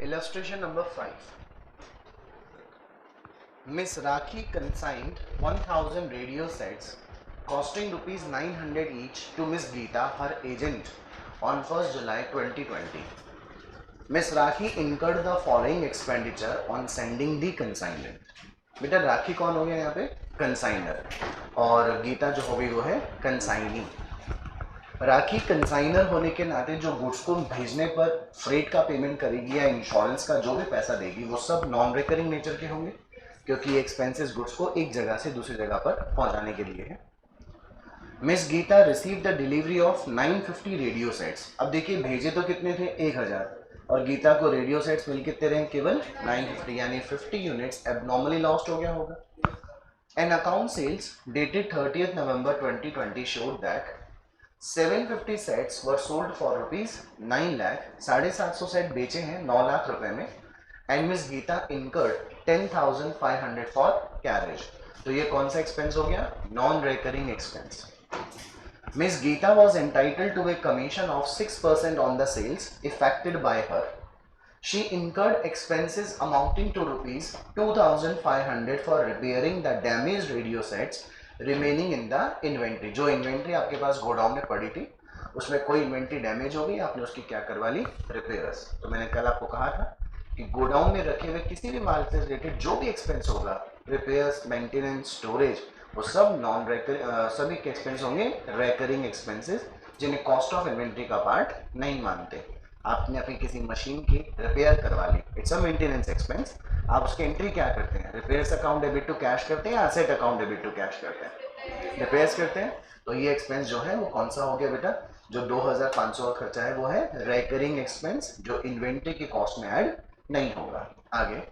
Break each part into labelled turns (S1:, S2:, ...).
S1: Illustration number 5. Miss Rakhi consigned 1000 radio sets costing rupees 900 each to Miss Geeta, her agent, on 1st July 2020. Miss Rakhi incurred the following expenditure on sending the consignment. बेटा राखी कौन हो गया यहाँ पे? Consignor, और गीता जो हो गई वो है कंसाइनी। राखी कंसाइनर होने के नाते जो गुड्स को भेजने पर फ्रेट का पेमेंट करेगी या इंश्योरेंस का जो भी पैसा देगी वो सब नॉन रिकरिंग नेचर के होंगे, क्योंकि एक्सपेंसेस गुड्स को एक जगह से दूसरी जगह पर पहुंचाने के लिए है। Miss Geeta receive the delivery of 950 radio sets. अब देखिए भेजे तो कितने थे? 1000, और गीता को रेडियो सेट्स मिल कितने रहे? केवल 950, यानी 50 यूनिट्स एबनॉर्मली लॉस्ट हो गया होगा। An account sales dated 30th November 2020 showed that 750 sets were sold for rupees 9 lakh. 750 सेट बेचे हैं 9 लाख रुपए में। And miss Geeta incurred 10,500 for carriage. तो ये कौन सा एक्सपेंस हो गया? Non recurring expense. Miss Geeta was entitled to a commission of 6% on the sales effected by her. She incurred expenses amounting to rupees 2,500 for repairing the damage radio sets remaining in the inventory. जो inventory आपके पास godown में पड़ी थी उसमें कोई inventory damage हो गई, आपने उसकी क्या करवा ली? रिपेयर्स। तो मैंने कल आपको कहा था कि गोडाउन में रखे हुए किसी भी माल से रिलेटेड जो भी एक्सपेंस होगा, रिपेयर्स, मेंटेनेंस, स्टोरेज, वो सब नॉन रेकर सभी के एक्सपेंस होंगे रेकरिंग एक्सपेंसेस, जिन्हें कॉस्ट ऑफ इन्वेंट्री का पार्ट नहीं मानते। आपने अपनी किसी मशीन की रिपेयर करवा ली, इट्स अ मेंटेनेंस एक्सपेंस। आप उसकी एंट्री क्या करते हैं? Repairs account debit to cash करते हैं या asset account debit to cash करते हैं? रिपेयर्स करते हैं। तो ये एक्सपेंस जो है वो कौन सा हो गया बेटा? जो 2500 का खर्चा है वो है रेकरिंग एक्सपेंस, जो इन्वेंट्री की कॉस्ट में ऐड नहीं होगा। आगे,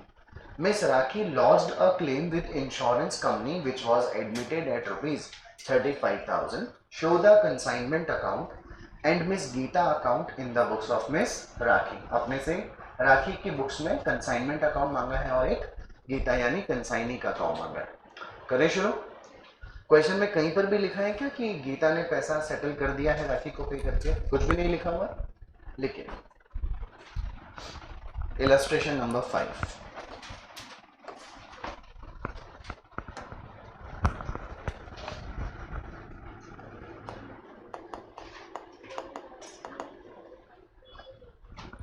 S1: miss Rakhi lodged a claim with insurance company which was admitted at rupees 35,000। Show the consignment account and miss Gita account in the books of miss Rakhi. अपने से राखी की बुक्स में कंसाइनमेंट अकाउंट मांगा है और एक गीता यानी कंसाइनी का अकाउंट मांगा है। करें शुरू। क्वेश्चन में कहीं पर भी लिखा है क्या कि गीता ने पैसा सेटल कर दिया है राखी को पे करके? कुछ भी नहीं लिखा हुआ। लिखिए illustration number 5।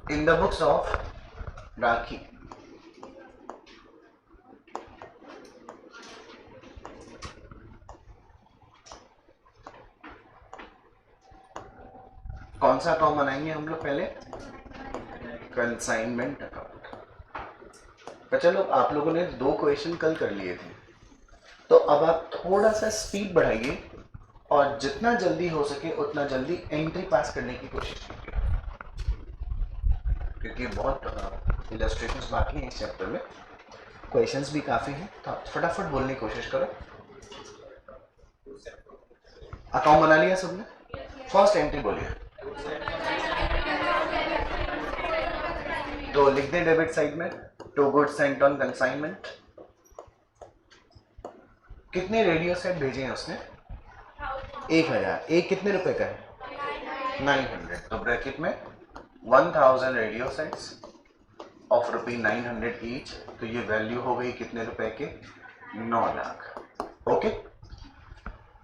S1: In the books of Rakhi, कौन सा अकाउंट बनाएंगे हम लोग? पहले कंसाइनमेंट अकाउंट। तो चलो, आप लोगों ने 2 क्वेश्चन कल कर लिए थे, तो अब आप थोड़ा सा स्पीड बढ़ाइए और जितना जल्दी हो सके उतना जल्दी एंट्री पास करने की कोशिश कीजिए, क्योंकि बहुत इलस्ट्रेशंस बाकी हैं इस चैप्टर में, क्वेश्चंस भी काफ़ी हैं, तो आप फटाफट बोलने की कोशिश करो। अकाउंट बना लिया सबने? फर्स्ट एंट्री बोलिए। तो लिख दें डेबिट साइड में, to goods sent on consignment. कितने रेडियो सेट भेजे हैं उसने? 1000। एक कितने रुपए का है? 900। तो ब्रैकेट में 1000 radio sets of rupee 900 each. तो ये वैल्यू हो गई कितने रुपए के? 9 लाख। ओके।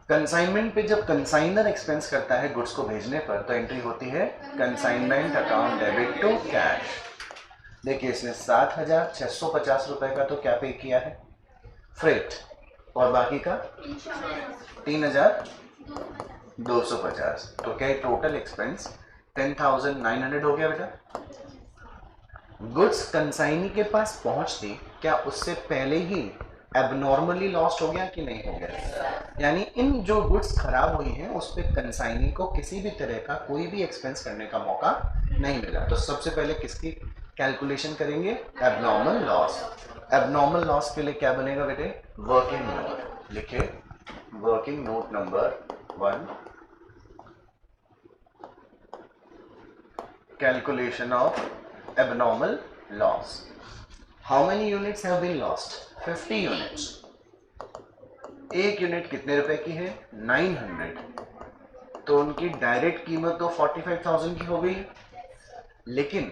S1: कंसाइनमेंट पे जब कंसाइनर एक्सपेंस करता है गुड्स को भेजने पर, तो एंट्री होती है consignment account debit to cash. देखिए, इसने 7,650 रुपए का तो क्या पे किया है? फ्रेट। और बाकी का 3,250। तो क्या टोटल एक्सपेंस 10,900 हो गया बेटा। गुड्स कंसाइनी के पास पहुंचती, क्या उससे पहले ही एबनॉर्मली लॉस्ट हो गया कि नहीं हो गया? यानी इन जो गुड्स खराब हुई हैं उस पर कंसाइनी को किसी भी तरह का कोई भी एक्सपेंस करने का मौका नहीं मिला। तो सबसे पहले किसकी कैलकुलेशन करेंगे? Abnormal loss. एबनॉर्मल लॉस के लिए क्या बनेगा बेटे? Working note. लिखिए working note number 1, calculation of abnormal loss. How many units have been lost? 50 units. एक यूनिट कितने रुपए की है? 900। तो उनकी डायरेक्ट कीमत तो 45,000 की हो गई, लेकिन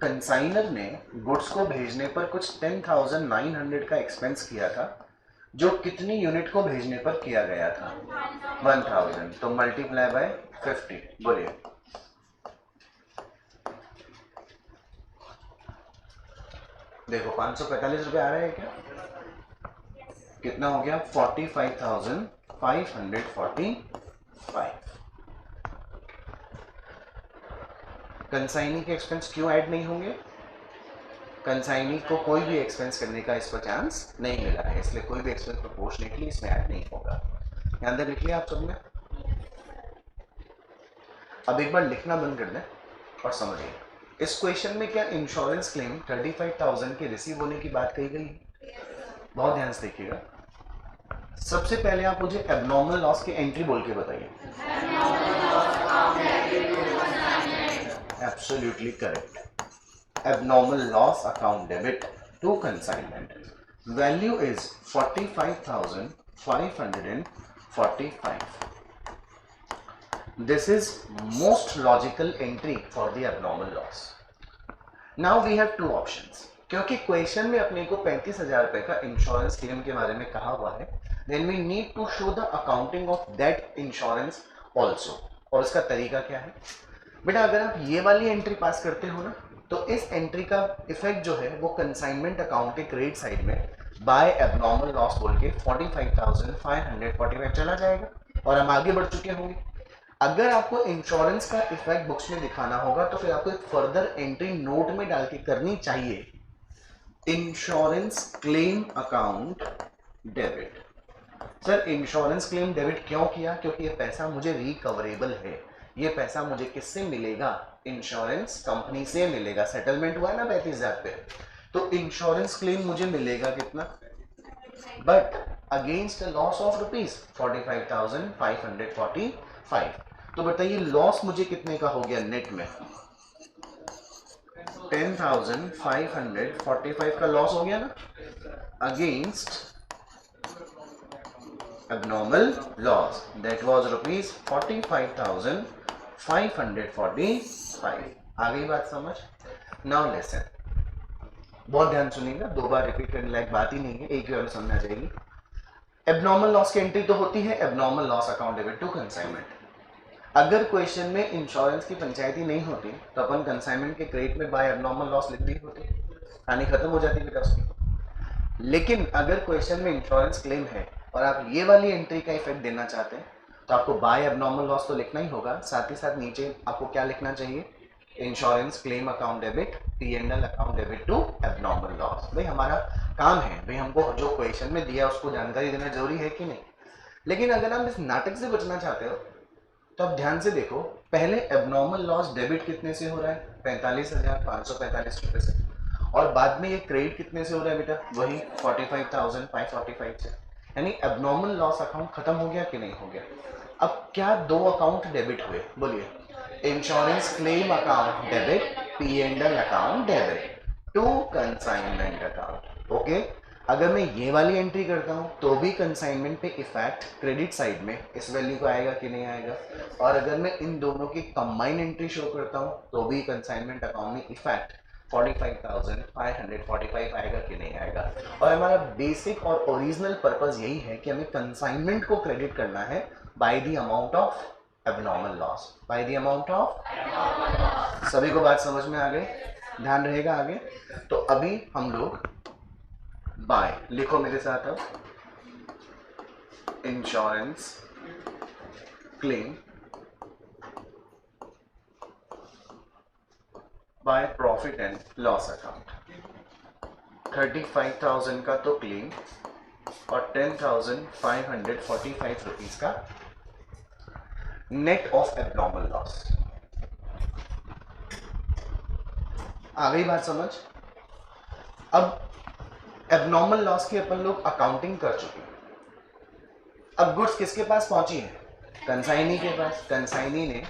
S1: कंसाइनर ने गुड्स को भेजने पर कुछ 10,900 का एक्सपेंस किया था, जो कितनी यूनिट को भेजने पर किया गया था? 1000, तो मल्टीप्लाई बाय 50। बोलिए। देखो 545 रुपए आ रहे हैं क्या? कितना हो गया? 45,545। कंसाइनी के एक्सपेंस क्यों ऐड नहीं होंगे? कंसाइनी को कोई भी एक्सपेंस करने का इस पर चांस नहीं मिला है, इसलिए कोई भी एक्सपेंस प्रोपोर्शनेटली इसमें ऐड नहीं होगा। ध्यान दे, लिख लिया आप सबने? अब एक बार लिखना बंद कर दें और समझिए। इस क्वेश्चन में क्या इंश्योरेंस क्लेम 35,000 के रिसीव होने की बात कही गई? बहुत ध्यान से देखिएगा। सबसे पहले आप मुझे एबनॉर्मल लॉस की एंट्री बोल के बताइए। Absolutely correct. Abnormal loss account debit to consignment. Value is 45,545. This is most logical entry for the abnormal loss. Now we have two options. क्योंकि क्वेश्चन में अपने को 35,000 रुपए का इंश्योरेंस क्लेम के बारे में कहा हुआ है, then we need to show the accounting of that insurance also. और इसका तरीका क्या है? बेटा अगर आप ये वाली एंट्री पास करते हो ना, तो इस एंट्री का इफेक्ट जो है वो कंसाइनमेंट अकाउंट के क्रेडिट साइड में बाय एबनॉर्मल लॉस बोल के 45,545 चला जाएगा और हम आगे बढ़ चुके होंगे। अगर आपको इंश्योरेंस का इफेक्ट बुक्स में दिखाना होगा तो फिर आपको एक फर्दर एंट्री नोट में डाल के करनी चाहिए, insurance claim account debit. Sir insurance claim debit क्यों किया? क्योंकि ये पैसा मुझे रिकवरेबल है। ये पैसा मुझे किससे मिलेगा? इंश्योरेंस कंपनी से मिलेगा। सेटलमेंट हुआ है ना 35,000 पे, तो इंश्योरेंस क्लेम मुझे मिलेगा कितना? But against loss of rupees 45,545। तो बताइए लॉस मुझे कितने का हो गया नेट में? 10,545 का लॉस हो गया ना, against abnormal loss that was rupees 45,545। आ गई बात समझ? नाउ लिसन, बहुत ध्यान सुनिएगा, दो बार रिपीट करने लायक बात ही नहीं है, एक ही बार में समझ आ जाएगी। एबनॉर्मल लॉस की एंट्री तो होती है abnormal loss account debit to consignment. अगर क्वेश्चन में इंश्योरेंस की पंचायती नहीं होती तो अपन कंसाइनमेंट के क्रेडिट में बाय एबनॉर्मल लॉस लिख दी होती, कहानी खत्म हो जाती बेटा उसकी। लेकिन अगर क्वेश्चन में इंश्योरेंस क्लेम है और आप ये वाली एंट्री का इफेक्ट देना चाहते हैं तो आपको बाय एबनॉर्मल लॉस तो लिखना ही होगा, साथ ही साथ नीचे आपको क्या लिखना चाहिए? Insurance claim account debit, P&L account debit to abnormal loss. भाई हमारा काम है, भाई हमको जो क्वेश्चन में दिया उसको जानकारी देना जरूरी है कि नहीं। लेकिन अगर आप इस नाटक से बचना चाहते हो तो आप ध्यान से देखो, पहले एबनॉर्मल लॉस डेबिट कितने से हो रहा है? 45,545 रुपए से, और बाद में ये क्रेडिट कितने से हो रहा है बेटा? वही 45,545 से। यानी एबनॉर्मल लॉस अकाउंट खत्म हो गया कि नहीं हो गया? अब क्या दो अकाउंट डेबिट हुए? बोलिए। Insurance claim account debit, P&L account debit to consignment account. Okay, अगर मैं ये वाली एंट्री करता हूं तो भी कंसाइनमेंट पे इफेक्ट क्रेडिट साइड में इस वैल्यू को आएगा कि नहीं आएगा? और अगर मैं इन दोनों की कंबाइन एंट्री शो करता हूं तो भी कंसाइनमेंट अकाउंट में इफेक्ट 45,545 आएगा कि नहीं आएगा? और हमारा बेसिक और ओरिजिनल पर्पस यही है कि हमें कंसाइनमेंट को क्रेडिट करना है by the amount of abnormal loss, by the amount of. सभी को बात समझ में आ गई? ध्यान रहेगा आगे। तो अभी हम लोग बाय, लिखो मेरे साथ अब, insurance claim by profit and loss account. 35,000 का तो क्लेम और 10,545 रुपीज का नेट ऑफ एबनॉर्मल लॉस। आ गई बात समझ? अब एबनॉर्मल लॉस की अपन लोग अकाउंटिंग कर चुके हैं। अब गुड्स किसके पास पहुंची है? कंसाइनी के पास। कंसाइनी ने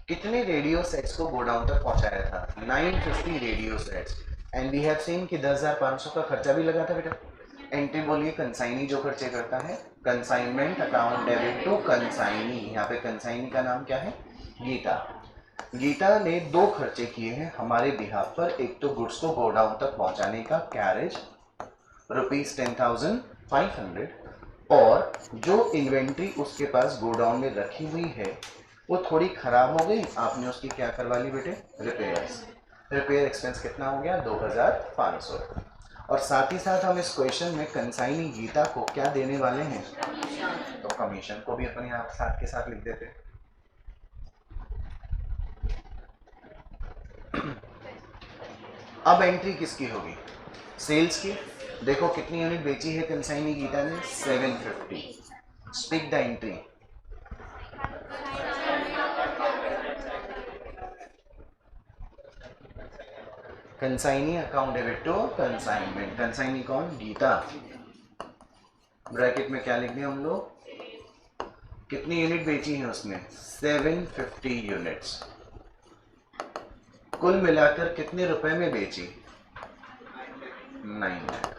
S1: कितने रेडियो सेट्स को गोडाउन तक पहुंचाया था? 950 radio sets. And we have seen कि 10,500 का खर्चा भी लगा था बेटा। एंट्री बोलिए कंसाइनी जो खर्चे करता है, consignment account debit to consignee. यहाँ पे कंसाइनी का नाम क्या है? गीता। गीता ने दो खर्चे किए हैं हमारे बिहाफ पर, एक तो गुड्स को गोडाउन तक पहुंचाने का कैरेज ₹10,500, और जो इन्वेंट्री उसके पास गोडाउन में रखी हुई है वो थोड़ी खराब हो गई, आपने उसकी क्या करवा ली बेटे, रिपेयर्स। रिपेयर एक्सपेंस कितना हो गया, 2,500। और साथ ही साथ हम इस क्वेश्चन में कंसाइनी गीता को क्या देने वाले हैं, तो कमीशन को भी अपन यहाँ साथ के साथ लिख देते। अब एंट्री किसकी होगी, सेल्स की। देखो कितनी यूनिट बेची है कंसाइनी गीता ने, 750। Speak the entry. Consignee account debit to consignment, consignee कौन, गीता। ब्रैकेट में क्या लिख दिया हम लोग, कितनी यूनिट बेची है उसने, 750 यूनिट्स। कुल मिलाकर कितने रुपए में बेची, 9 लाख।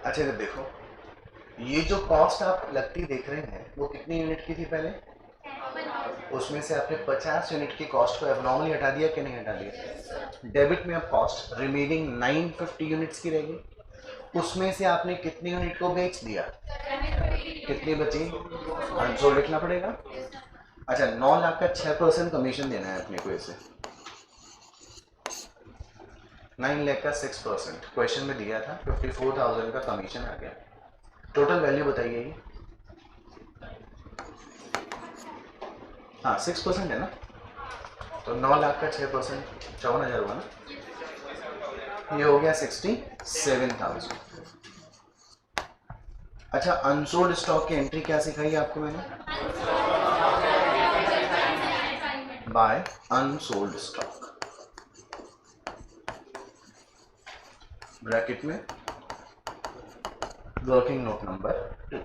S1: अच्छा जब देखो ये जो कॉस्ट आप लगती देख रहे हैं वो कितनी यूनिट की थी पहले, उसमें से आपने 50 यूनिट की कॉस्ट को एबनॉर्मली हटा दिया कि नहीं हटा दिया। डेबिट में अब कॉस्ट रिमेनिंग 950 यूनिट्स की रहेगी, उसमें से आपने कितनी यूनिट को बेच दिया, कितनी बची, अनसोल्ड लिखना पड़ेगा। अच्छा 9 लाख का 6% कमीशन देना है अपने को, इसे 9 लाख का 6%, क्वेश्चन में दिया था 54,000 का कमीशन आ गया। टोटल वैल्यू बताइए ये, हाँ 6% है ना, तो 9 लाख का 6% 54,000 हुआ ना, ये हो गया 67,000। अच्छा अनसोल्ड स्टॉक की एंट्री क्या सिखाई आपको मैंने, बाय अनसोल्ड स्टॉक, ब्रैकेट में वर्किंग नोट नंबर 2।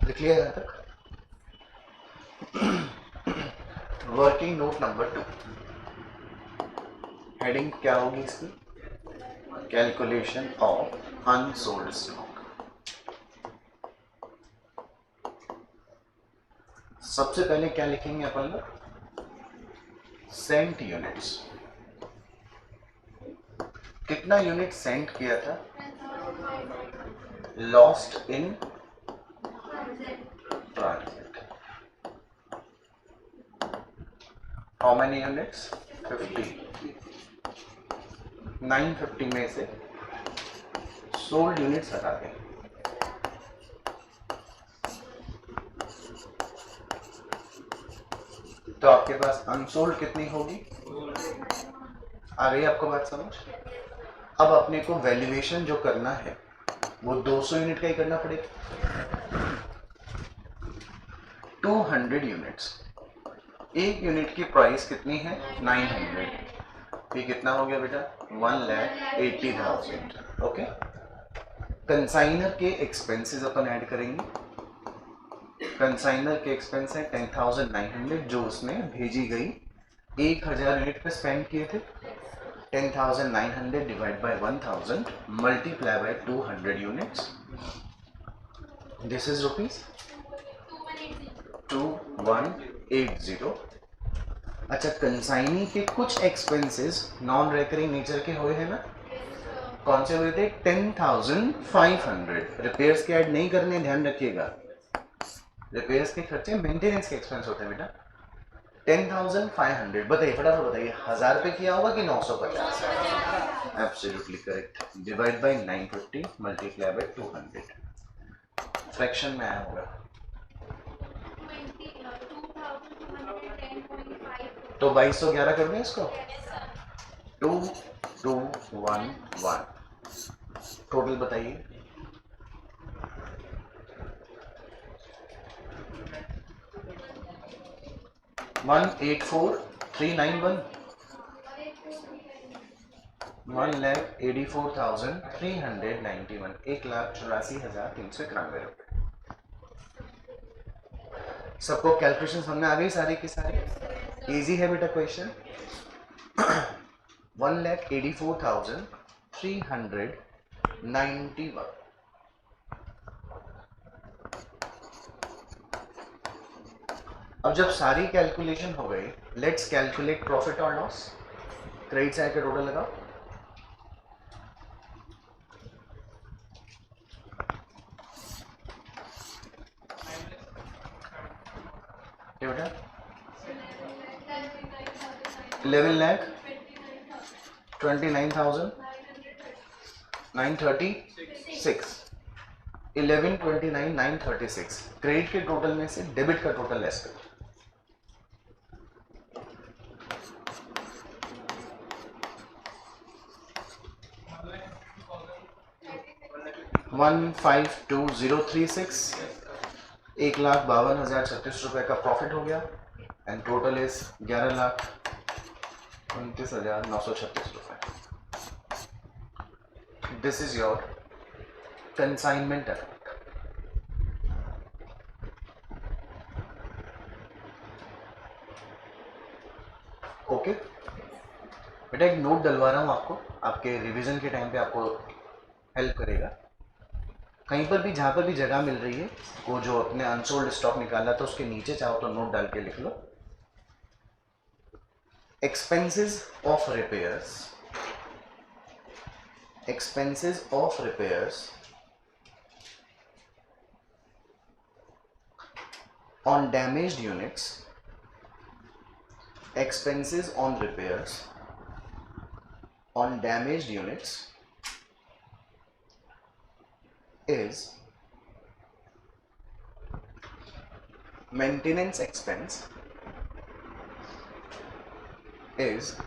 S1: लिख लिया यहाँ तक, वर्किंग नोट नंबर 2, हेडिंग क्या होगी इसकी, कैलकुलेशन ऑफ अनसोल्ड स्टॉक। सबसे पहले क्या लिखेंगे अपन लोग, सेंट यूनिट्स, कितना यूनिट सेंट किया था, lost in transit, how many units, 50। 950 में से सोल्ड यूनिट्स हटा दें, तो आपके पास अनसोल्ड कितनी होगी, आ गई आपको बात समझ। अब अपने को वैल्यूएशन जो करना है वो 200 यूनिट का ही करना पड़ेगा, 200 यूनिट्स, एक यूनिट की प्राइस कितनी है 900, ये कितना हो गया बेटा 1,80,000। ओके, कंसाइनर के एक्सपेंसेस अपन ऐड करेंगे, कंसाइनर के एक्सपेंस है 10,900 जो उसने भेजी गई, 1,000 यूनिट पे स्पेंड किए थे, 10,900 divide by 1,000 multiply by 200 units, this is rupees 2180। अच्छा कंसाइनी के कुछ एक्सपेंसेस नॉन रेकरिंग नेचर के हुए हैं ना, कौन से हुए थे, 10,500। रिपेयर्स के ऐड नहीं करने, ध्यान रखिएगा, रिपेयर्स के खर्चे मेंटेनेंस के एक्सपेंस होते हैं बेटा। 10,500 बताइए फटाफट बताइए, 1000 पे किया होगा कि 950, absolutely correct, divide by 950 multiply by 200, fraction में आया होगा, तो 2211 कर दें इसको, 2211, टोटल बताइए, वन 1,84,391, 1,84,391, 1,84,391 रुपए। सबको कैलकुलेशन समझ में आ गई सारी की सारी, इजी है बेटा क्वेश्चन। 1,84,391, अब जब सारी कैलकुलेशन हो गई, लेट्स कैलकुलेट प्रॉफिट और लॉस। क्रेडिट साइड का टोटल लगाओ। क्या बेटा? 11,29,936। 11,29,936 क्रेडिट के टोटल में से डेबिट का टोटल लेस करो। 152,036, 1,52,036 रुपए का प्रॉफिट हो गया एंड टोटल इज 11,29,936 रुपए। This is your consignment account. Okay बेटा, एक नोट डलवा रहा हूं आपको, आपके रिवीजन के टाइम पे आपको हेल्प करेगा। कहीं पर भी जहां पर भी जगह मिल रही है, वो जो अपने अनसोल्ड स्टॉक निकाला था उसके नीचे चाहो तो नोट डाल के लिख लो। Expenses of repairs, expenses of repairs on damaged units, expenses on repairs on damaged units is maintenance expense, is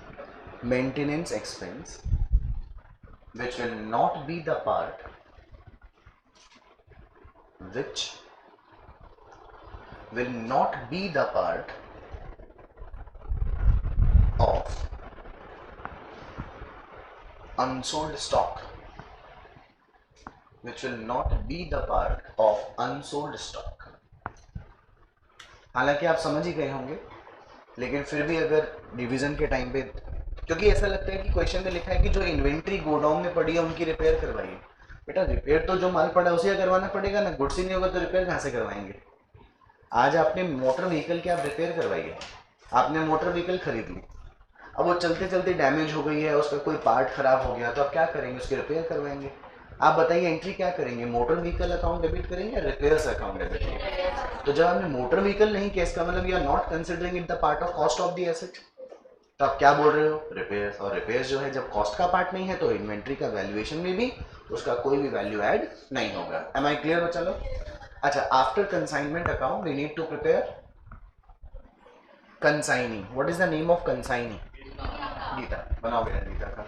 S1: maintenance expense which will not be the part, which will not be the part of unsold stock, which will not be the part of unsold stock। हालांकि आप समझ ही गए होंगे, लेकिन फिर भी अगर revision के टाइम पे, क्योंकि ऐसा लगता है कि क्वेश्चन में लिखा है कि जो इन्वेंट्री गोडाउन में पड़ी है उनकी रिपेयर करवाइए। बेटा रिपेयर तो जो माल पड़ा है उसे करवाना पड़ेगा ना, गुड्स ही नहीं होगा तो रिपेयर कहाँ से करवाएंगे। आज आपने मोटर व्हीकल की आप रिपेयर करवाइए, आपने मोटर व्हीकल खरीद ली, अब वो चलते चलते डैमेज हो गई है, उसका कोई पार्ट खराब हो गया, तो आप क्या करेंगे, उसकी रिपेयर करवाएंगे। आप बताइए एंट्री क्या करेंगे, मोटर व्हीकल अकाउंट डेबिट करेंगे या रिपेयर्स अकाउंट डेबिट करेंगे। तो जब आपने मोटर व्हीकल नहीं किया, इसका मतलब you are not considering it the part of cost of the asset, तो आप क्या बोल रहे हो, रिपेयर्स। और रिपेयर्स जो है जब कॉस्ट का पार्ट नहीं है तो इन्वेंट्री का वैल्यूएशन में भी उसका कोई भी वैल्यू ऐड नहीं होगा। एम आई क्लियर बच्चा लोग? अच्छा, after consignment account we need to prepare consignee. What is the name of consignee? Geeta. बनाओ बेटा गीता का।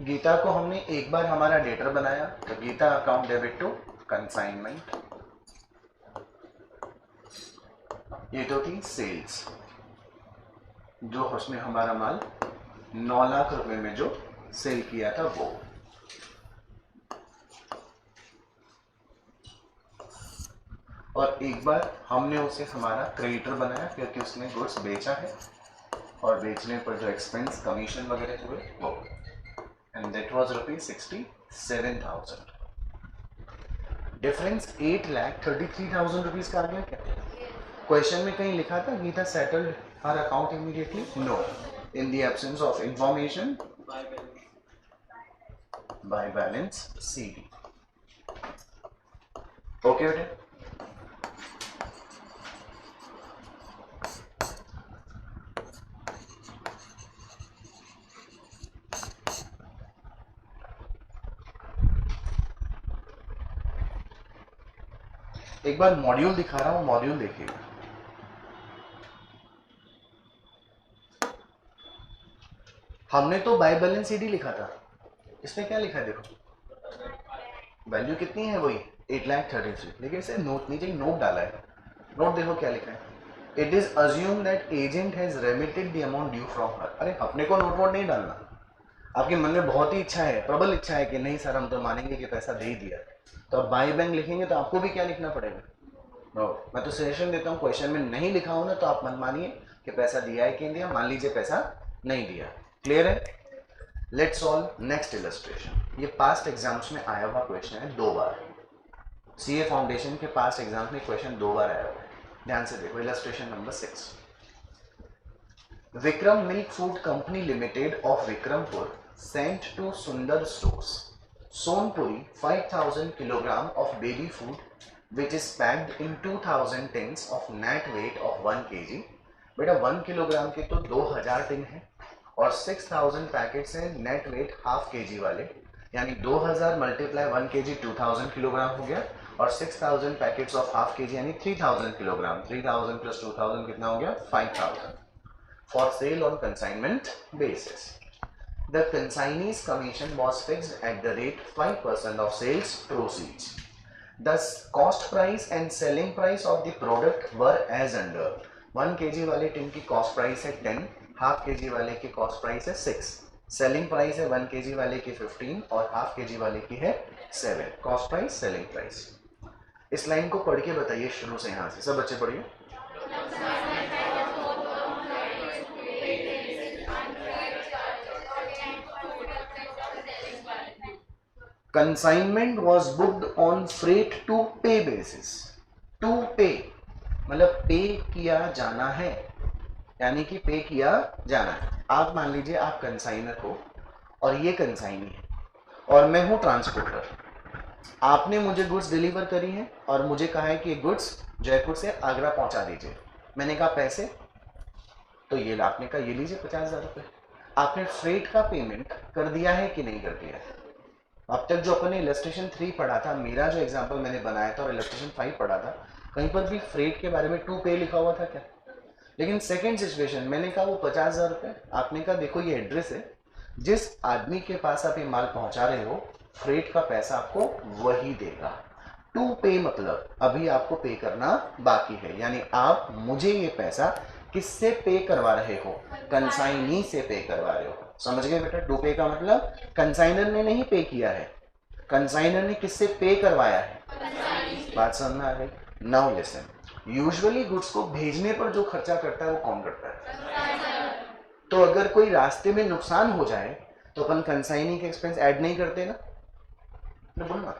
S1: गीता को हमने एक बार हमारा डेटर बनाया, तो Geeta account debit to consignment. ये तो थी सेल्स, जो उसमें हमारा माल 9 लाख रुपए में जो सेल किया था वो। और एक बार हमने उसे हमारा क्रेडिटर बनाया क्योंकि उसने गुड्स बेचा है और बेचने पर जो एक्सपेंस कमीशन वगैरह हुए वो, and that was ₹67,000। Difference 8,33,000 rupees का आ गया क्या? क्वेश्चन में कहीं लिखा था Geeta settled her account immediately? No, in the absence of information by balance CD. Okay बेटे, एक बार मॉड्यूल दिखा रहा हूं, मॉड्यूल देखिएगा। हमने तो बाय बैलेंस सीडी लिखा था, इसमें क्या लिखा है देखो, वैल्यू कितनी है वही 8,33,000, लेकिन इसे नोट नीचे नोट डाला है। नोट देखो क्या लिखा है, it is assume that agent has remitted the amount due from her. अरे अपने को नोट वोट नहीं डालना, आपके मन में बहुत ही इच्छा है, प्रबल इच्छा है कि नहीं सर हम तो मानेंगे कि पैसा दे ही दिया, तो अब बाय बैंक लिखेंगे तो आपको भी क्या लिखना पड़ेगा। नो, मैं तो सजेशन देता हूँ क्वेश्चन में नहीं लिखा हो ना तो आप मन मानिए कि पैसा दिया है कि नहीं दिया, मान लीजिए पैसा नहीं दिया। क्लियर है? Let's solve next illustration. ये पास्ट एग्जाम्स में आया हुआ क्वेश्चन है 2 बार। सीए फाउंडेशन के पास्ट एग्जाम में क्वेश्चन 2 बार आया हुआ है। ध्यान से देखो illustration number 6। Vikram milk food company limited of Vikrampur sent to Sundar stores Sonpuri 5000 kilogram of baby food which is packed in 2000 tins of net weight of 1 kg। बेटा 1 किलोग्राम के तो 2000 टिन है और 6000 पैकेट्स हैं नेट वेट हाफ kg वाले, यानी 2000 multiply 1 kg 2000 kilogram हो गया और 6000 पैकेट्स ऑफ हाफ kg यानी 3000 किलोग्राम। 3000 प्लस 2000 कितना हो गया 5000 for sale on consignment basis. The consignee's commission was fixed at the rate 5% of sales proceeds. The cost price and selling price of the product were as under. 1 kg वाले tin की cost price है 10, half kg वाले की cost price है 6, selling price है 1 kg वाले की 15 और हाफ kg वाले की है 7। Cost price selling price. इस लाइन को पढ़ के बताइए शुरू से, यहाँ से सब बच्चे पढ़िए। Consignment was booked on freight to pay basis. To pay मतलब पे किया जाना है, यानी कि पे किया जाना है। आप मान लीजिए आप कंसाइनर हो और ये कंसाइनी है और मैं हूं ट्रांसपोर्टर। आपने मुझे गुड्स डिलीवर करी है और मुझे कहा है कि ये गुड्स जयपुर से आगरा पहुंचा दीजिए। मैंने कहा पैसे, तो ये आपने कहा ये लीजिए 50,000 रुपये। आपने फ्रेट का पेमेंट कर दिया है कि नहीं कर दिया है? अब तक जो अपने इलस्ट्रेशन 3 पढ़ा था, मेरा जो एग्जांपल मैंने बनाया था और इलस्ट्रेशन 5 पढ़ा था, कहीं पर भी फ्रेट के बारे में 2 पे लिखा हुआ था क्या? लेकिन सेकंड सिचुएशन मैंने कहा वो 50,000 रुपये, आपने कहा देखो ये एड्रेस है, जिस आदमी के पास आप ये माल पहुंचा रहे हो फ्रेट का पैसा आपको वही देगा। 2 पे मतलब अभी आपको पे करना बाकी है, यानी आप मुझे ये पैसा किससे पे करवा रहे हो? कंसाइनी से पे करवा रहे हो। समझ गए बेटा? 2 पे का मतलब कंसाइनर ने नहीं पे किया है, कंसाइनर ने किससे पे करवाया है? बात समझ में आ गई? नाउ लिसन, यूजुअली गुड्स को भेजने पर जो खर्चा करता है वो कौन करता है? तो अगर कोई रास्ते में नुकसान हो जाए तो अपन कंसाइनी के एक्सपेंस ऐड नहीं करते ना? बोलना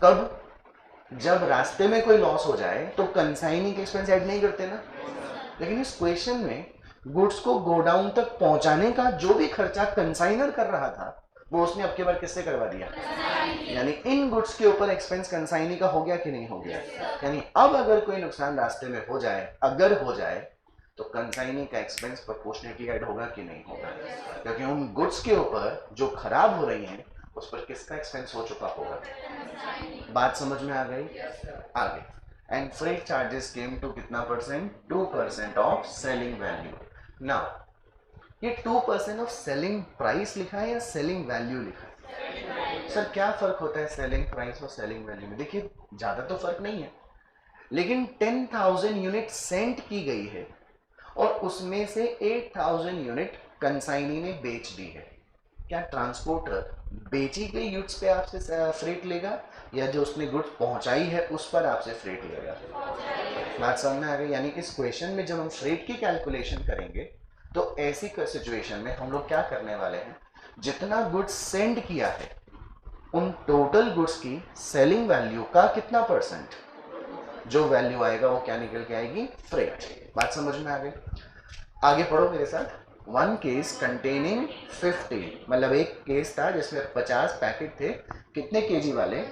S1: कब? जब रास्ते में कोई लॉस हो जाए तो कंसाइनी के एक्सपेंस ऐड नहीं करते ना? लेकिन इस क्वेश्चन में गुड्स को गोडाउन तक पहुंचाने का जो भी खर्चा कंसाइनर कर रहा था वो उसने अब के बार किससे करवा दिया? यानी इन गुड्स के ऊपर एक्सपेंस कंसाइनी का हो गया कि नहीं हो गया? यानी अब अगर कोई नुकसान रास्ते में हो जाए, अगर हो जाए, तो कंसाइनी का एक्सपेंस प्रोपोर्शनेटली ऐड होगा कि नहीं होगा? क्योंकि उन गुड्स के ऊपर जो खराब हो रही हैं उस पर किसका एक्सपेंस हो चुका होगा? बात समझ में आ गई? आगे, and freight charges came to कितना percent? 2% of selling value. Now ये 2% ऑफ सेलिंग प्राइस लिखा है या सेलिंग वैल्यू लिखा है? सर क्या फर्क होता है सेलिंग प्राइस और सेलिंग वैल्यू में? देखिए ज्यादा तो फर्क नहीं है, लेकिन 10,000 यूनिट सेंट की गई है और उसमें से 8,000 यूनिट कंसाइनी ने बेच दी है। क्या ट्रांसपोर्टर बेची गई यूनिट्स पे आपसे फ्रेट लेगा या जो उसने गुड्स पहुंचाई है उस पर आपसे फ्रेट लेगा? बात समझ में आ गई? यानी इस क्वेश्चन में जब हम फ्रेट की कैलकुलेशन करेंगे तो ऐसी सिचुएशन में हम लोग क्या करने वाले हैं, जितना गुड्स सेंड किया है उन टोटल गुड्स की सेलिंग वैल्यू का कितना परसेंट जो वैल्यू आएगा वो क्या निकल के आएगी? फ्रेट। बात समझ में आ गई? आगे पढ़ो मेरे साथ। 1 केस कंटेनिंग 50, मतलब एक केस था जिसमें 50 पैकेट थे, कितने केजी वाले?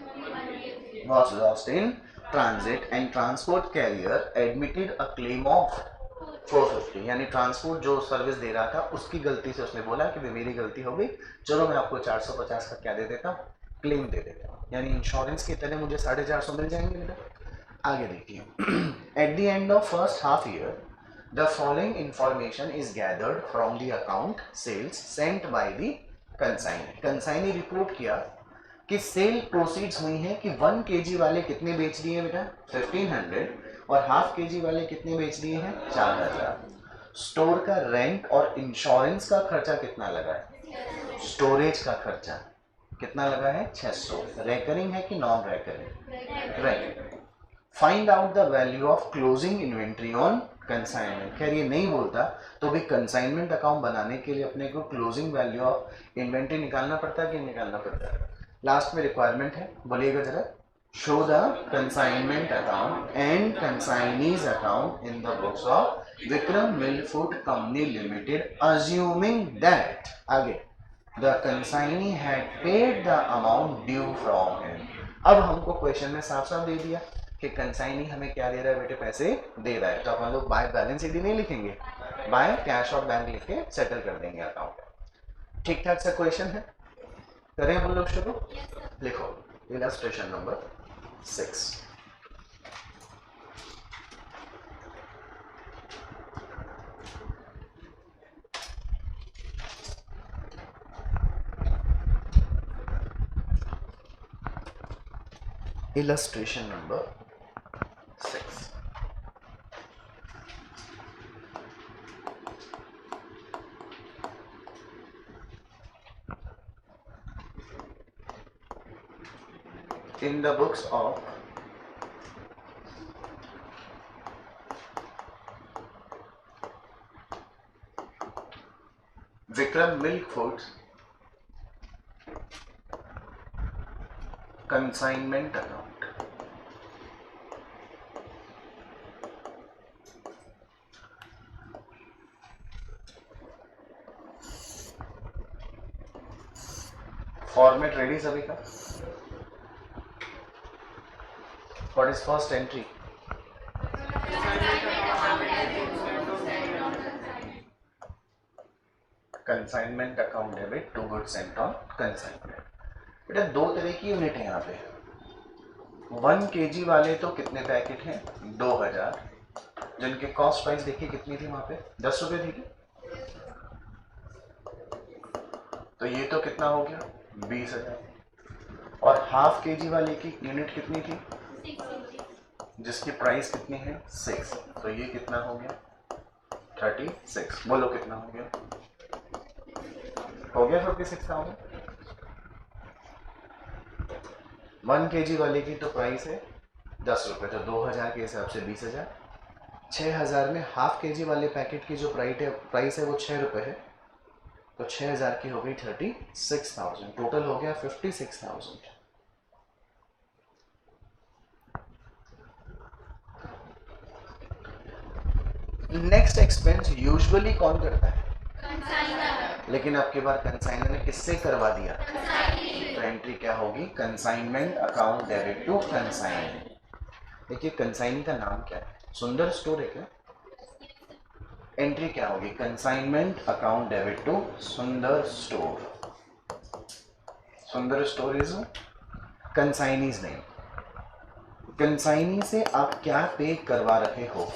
S1: was lost in transit and transport carrier admitted a claim of 450, यानी ट्रांसपोर्ट जो सर्विस दे रहा था उसकी गलती से उसने बोला कि मेरी गलती हो गई, चलो मैं आपको 450 का क्या दे देता हूँ? क्लेम दे देता हूँ, यानी इंश्योरेंस की तरह मुझे 450 मिल जाएंगे बेटा। आगे देखिए, at the end of first half year the following information is gathered from the account sales sent by the consignee. Consignee report किया कि सेल प्रोसीड्स हुई हैं कि 1 kg वाले कितने बेच दिए बेटा? 1500 और हाफ kg वाले कितने बेच दिए हैं? 4000। स्टोर का रेंट और इंश्योरेंस का खर्चा कितना लगा है? स्टोरेज का खर्चा कितना लगा है? 600। रेकरिंग है कि non recurring? Recurring. Find out the value of closing inventory on consignment. खैर ये नहीं बोलता तो भी कंसाइनमेंट अकाउंट बनाने के लिए अपने को क्लोजिंग वैल्यू ऑफ इन्वेंट्री निकालना पड़ता है कि निकालना पड़ता है। लास्ट में रिक्वायरमेंट है, बोलिएगा जरा, show the consignment account and consignees account in the books of Vikram Milk Food Company Limited, assuming that आगे the consignee had paid the amount due from him। अब हमको क्वेश्चन में साफ साफ दे दिया कि कंसाइनी हमें क्या दे रहा है बेटे, पैसे दे रहा है, तो अपन लोग बाय बैलेंस शीट नहीं लिखेंगे, बाय कैश और बैंक लिख के सेटल कर देंगे अकाउंट। ठीक ठाक सा क्वेश्चन है, करें हम लोग शुरू। लिखो illustration number 6। Illustration number 6। In the books of Vikram Milk Foods consignment account, format ready सभी का। What is first entry? Consignment account debit to goods sent on consignment. बेटा दो तरह की यूनिट है यहाँ पे, 1 kg वाले तो कितने पैकेट हैं, 2000, जिनके कॉस्ट प्राइस देखिए कितनी थी वहां पे, 10 रुपए थी। तो ये तो कितना हो गया, 20,000। और हाफ kg वाले की यूनिट कितनी थी, जिसकी प्राइस कितनी है, 6, तो ये कितना हो गया, 36। बोलो कितना हो गया, हो गया 56,000। 1 kg वाले की तो प्राइस है 10 रुपए, तो 2000 के हिसाब से 20,000। 6,000 में हाफ kg वाले पैकेट की जो प्राइस है वो 6 रुपए है, तो 6,000 की हो गई 36,000, टोटल हो गया 56,000। नेक्स्ट एक्सपेंस यूजुअली कौन करता है, कंसाइनर, लेकिन अब की बार कंसाइनर ने किससे करवा दिया, तो एंट्री क्या होगी, consignment account debit to consign. देखिए कंसाइनी का नाम क्या है, सुंदर स्टोर है क्या, एंट्री क्या होगी, कंसाइनमेंट अकाउंट डेबिट टू सुंदर स्टोर। सुंदर store is consignee's name. Consignee से आप क्या पे करवा रहे हो,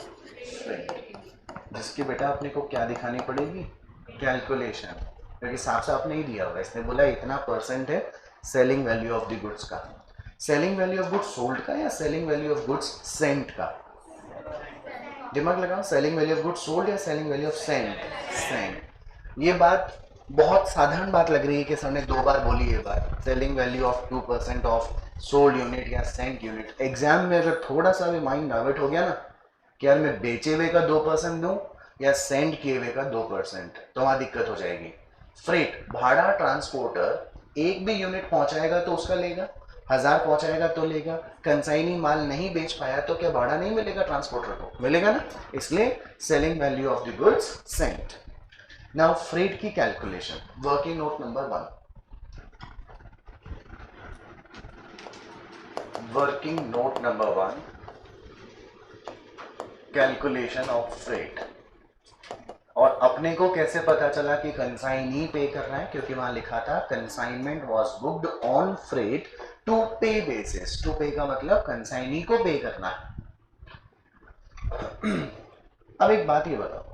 S1: जिसकी बेटा अपने को क्या दिखानी पड़ेगी, कैलकुलेशन, क्योंकि साफ साफ नहीं दिया होगा, इसने बोला इतना परसेंट है selling value of the goods का। Selling value of goods sold का या selling value of goods sent का, दिमाग लगाओ, selling value of goods sold या selling value of sent, sent. ये बात बहुत साधारण बात लग रही है कि सर ने 2 बार बोली ये बात, selling value of 2% of sold unit या सेंट यूनिट। एग्जाम में अगर थोड़ा सा भी माइंड डाइवर्ट हो गया ना कि यार मैं बेचे हुए का 2% दूं या सेंड किए हुए का 2%, तो वहां दिक्कत हो जाएगी। फ्रेट भाड़ा, ट्रांसपोर्टर एक भी यूनिट पहुंचाएगा तो उसका लेगा, 1000 पहुंचाएगा तो लेगा, कंसाइनी माल नहीं बेच पाया तो क्या भाड़ा नहीं मिलेगा, ट्रांसपोर्टर को मिलेगा ना, इसलिए selling value of the goods sent. Now freight की calculation, working note number 1, working note number 1, calculation of freight. और अपने को कैसे पता चला कि कंसाइनी पे कर रहा है, क्योंकि वहां लिखा था consignment was booked on freight to pay basis. To pay का मतलब कंसाइनी को पे करना है। अब एक बात ये बताओ,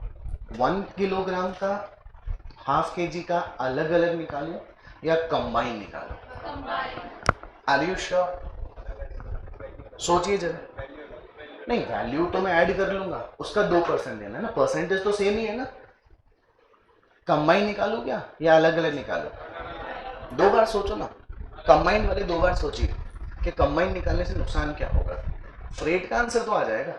S1: 1 किलोग्राम का, हाफ केजी का अलग अलग निकालो या कंबाइन निकालो, आर यू श्योर, सोचिए जरा। नहीं, वैल्यू तो मैं ऐड कर लूंगा, उसका 2% देना है ना, परसेंटेज तो सेम ही है ना। कंबाइन निकालो क्या या अलग अलग निकालो, 2 बार सोचो ना, कंबाइन वाले 2 बार सोचिए कि कंबाइन निकालने से नुकसान क्या होगा, फ्रेट का आंसर तो आ जाएगा।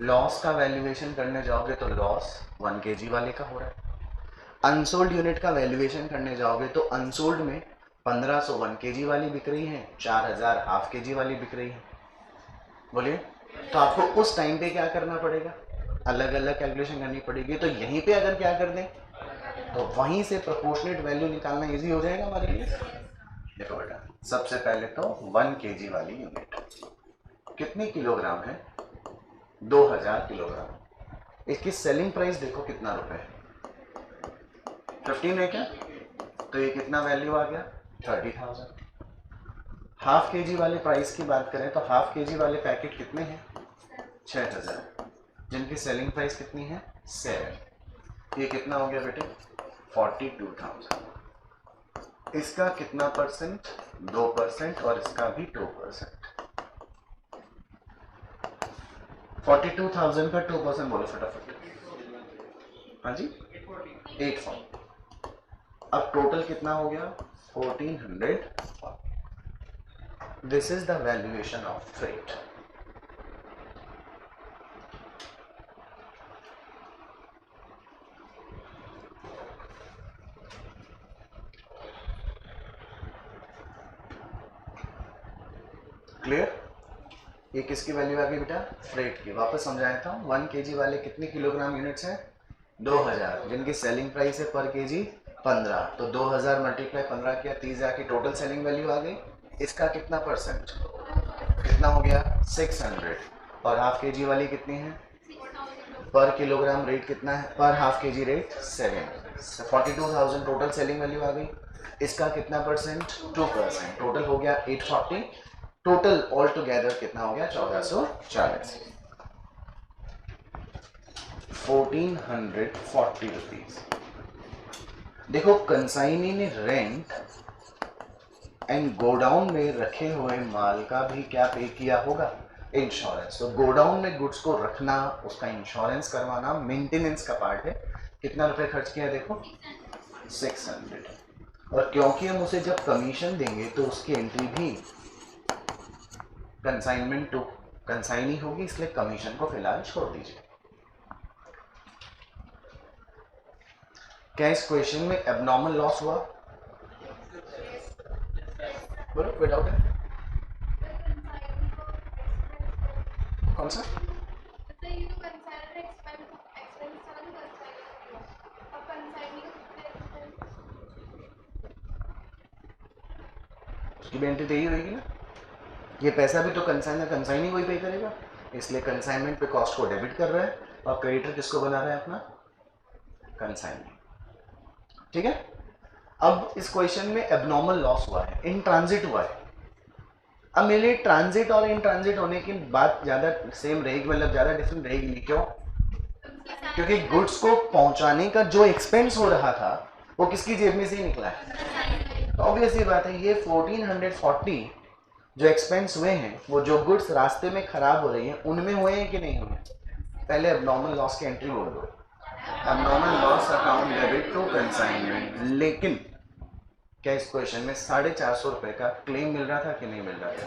S1: लॉस का वैल्यूएशन करने जाओगे तो लॉस 1 kg वाले का हो रहा है। अनसोल्ड यूनिट का वैल्यूएशन करने जाओगे तो अनसोल्ड में 1500 1 kg वाली बिक रही है, 4000 हाफ kg वाली बिक रही है। बोलिए, तो आपको उस टाइम पे क्या करना पड़ेगा, अलग अलग कैलकुलेशन करनी पड़ेगी। तो यहीं पे अगर क्या कर दें तो वहीं से प्रोपोर्शनेट वैल्यू निकालना इजी हो जाएगा हमारे लिए। देखो बेटा, सबसे पहले तो 1 kg वाली यूनिट कितनी किलोग्राम है, 2000 किलोग्राम। इसकी सेलिंग प्राइस देखो कितना रुपए है, 15 है क्या, तो ये कितना वैल्यू आ गया, 30,000। हाफ kg वाले प्राइस की बात करें तो हाफ kg वाले पैकेट कितने हैं, 6000, जिनकी सेलिंग प्राइस कितनी है, 7। ये कितना हो गया बेटे, 42,000। इसका कितना परसेंट, 2%, और इसका भी 2%। 42,000 का 2% बोलो फटाफट। हाँ जी, 840। अब टोटल कितना हो गया, 1400। This is the valuation of freight. Clear? ये किसकी वैल्यू आ गई बेटा, फ्रेट की। वापस समझाया था, 1 kg वाले कितने किलोग्राम यूनिट्स हैं, 2000, जिनकी सेलिंग प्राइस है पर केजी 15। तो 2000 मल्टीप्लाई 15 किया, 30,000 की टोटल सेलिंग वैल्यू आ गई। इसका कितना परसेंट, कितना हो गया, 600। और हाफ kg वाली कितनी है, पर किलोग्राम रेट कितना है, पर half kg rate 7। 42,000 total selling value आ गई। इसका कितना परसेंट, 2%। टोटल हो गया 840। टोटल ऑल टुगेदर कितना हो गया, 1440। 1440 रुपीज। देखो, कंसाइनी ने रेंट एंड गोडाउन में रखे हुए माल का भी क्या पे किया होगा, इंश्योरेंस। तो गोडाउन में गुड्स को रखना, उसका इंश्योरेंस करवाना मेंटेनेंस का पार्ट है। कितना रुपए खर्च किया, देखो 600। और क्योंकि हम उसे जब कमीशन देंगे तो उसकी एंट्री भी कंसाइनमेंट टू कंसाइनी होगी, इसलिए कमीशन को फिलहाल छोड़ दीजिए। क्या इस क्वेश्चन में एबनॉर्मल लॉस हुआ, बोलो कोई डाउट है, कौन सा, उसकी भी एंट्री तो यही होगी ना। ये पैसा भी तो कंसाइनी वही पे करेगा, इसलिए कंसाइनमेंट पे कॉस्ट को डेबिट कर रहा है और क्रेडिटर किसको बना रहा है, अपना कंसाइनमेंट। ठीक है। अब इस क्वेश्चन में एबनॉर्मल लॉस हुआ है, इन ट्रांजिट हुआ है। अब मेरे लिए ट्रांजिट और इन ट्रांजिट होने की बात ज्यादा सेम रहेगी, मतलब ज्यादा डिफरेंट रहेगी नहीं। क्यों, क्योंकि गुड्स को पहुंचाने का जो एक्सपेंस हो रहा था वो किसकी जेब में से ही निकला है। तो ऑब्वियस ये बात है, ये 1440 जो एक्सपेंस हुए हैं, वो जो गुड्स रास्ते में खराब हो रही हैं उनमें हुए हैं कि नहीं हुए। पहले एबनॉर्मल लॉस की एंट्री बोल दो, abnormal loss account debit to consignment. लेकिन क्या इस क्वेश्चन में 450 रुपए का क्लेम मिल रहा था कि नहीं मिल रहा था।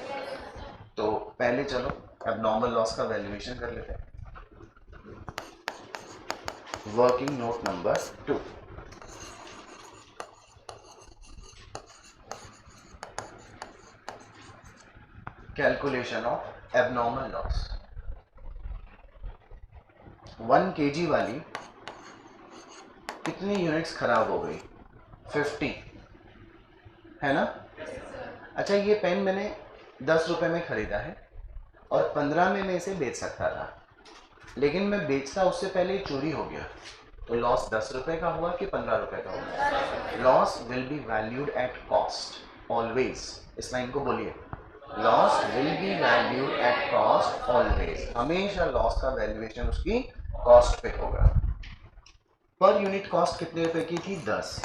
S1: तो पहले चलो एबनॉर्मल लॉस का वैल्यूएशन कर लेते हैं। Working note number 2, calculation of abnormal loss. 1 kg वाली कितनी यूनिट्स खराब हो गई, 50 है ना। अच्छा, ये पेन मैंने 10 रुपए में खरीदा है और 15 में मैं इसे बेच सकता था, लेकिन मैं बेचता उससे पहले ही चोरी हो गया। तो लॉस 10 रुपए का हुआ कि 15 रुपए का हुआ। Loss will be valued at cost always. इस लाइन को बोलिए, loss will be valued at cost always. हमेशा लॉस का वैल्यूएशन उसकी कॉस्ट पे होगा। पर यूनिट कॉस्ट कितने रुपए की थी, 10।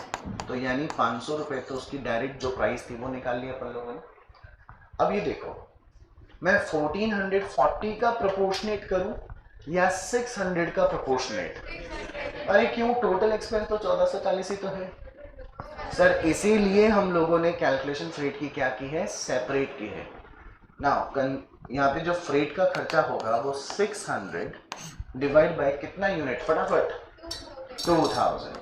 S1: तो यानी 500 रुपए तो उसकी डायरेक्ट जो प्राइस थी वो निकाल लिया अपन लोगों ने। अब ये देखो, मैं 1440 का प्रोपोर्शनेट करूं या 600 का प्रोपोर्शनेट। अरे क्यों, टोटल एक्सपेंस तो 1440 ही तो है सर। इसीलिए हम लोगों ने कैलकुलेशन फ्रेट की क्या की है, सेपरेट की है। नाउ यहाँ पे जो फ्रेट का खर्चा होगा वो 600 डिवाइड बाय कितना यूनिट, फटाफट 2000।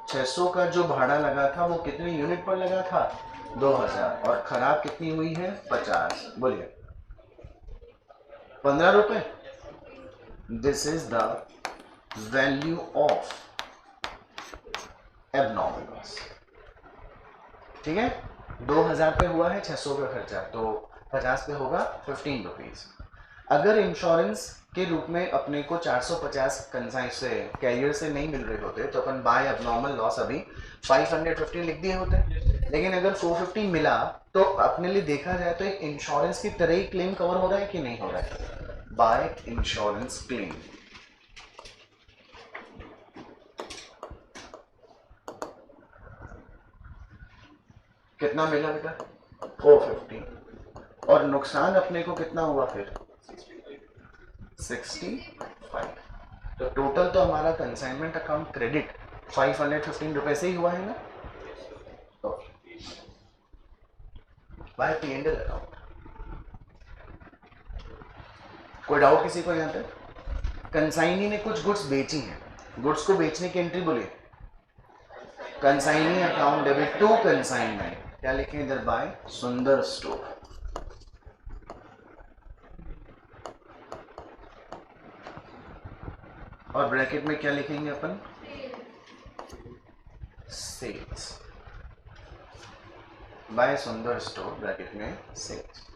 S1: 600 का जो भाड़ा लगा था वो कितने यूनिट पर लगा था, 2000, और खराब कितनी हुई है 50, बोलिए 15 रुपए। This is the value of abnormal loss. ठीक है, 2000 पे हुआ है 600 का खर्चा, तो 50 पे होगा 15 रुपीज। अगर इंश्योरेंस के रूप में अपने को 450 कंसाइन से कैरियर से नहीं मिल रहे होते तो अपन बाय एबनॉर्मल लॉस अभी 550 लिख दिए होते। लेकिन अगर 450 मिला तो अपने लिए देखा जाए तो एक इंश्योरेंस की तरह ही क्लेम कवर हो रहा है कि नहीं हो रहा है, बाय इंश्योरेंस क्लेम। कितना मिला बेटा, 450, और नुकसान अपने को कितना हुआ फिर 65। तो टोटल तो हमारा कंसाइनमेंट अकाउंट क्रेडिट 515 रुपए से ही हुआ है ना, तो बाय P&L अकाउंट। कोई डाउट किसी को यहाँ पे? कंसाइनी ने कुछ गुड्स बेची हैं, गुड्स को बेचने की एंट्री बोलिए consignee account debit to consignment, क्या लिखे इधर, बाय सुंदर स्टोर। और ब्रैकेट में क्या लिखेंगे अपन, सेल्स बाय सुंदर स्टोर, ब्रैकेट में सेल्स।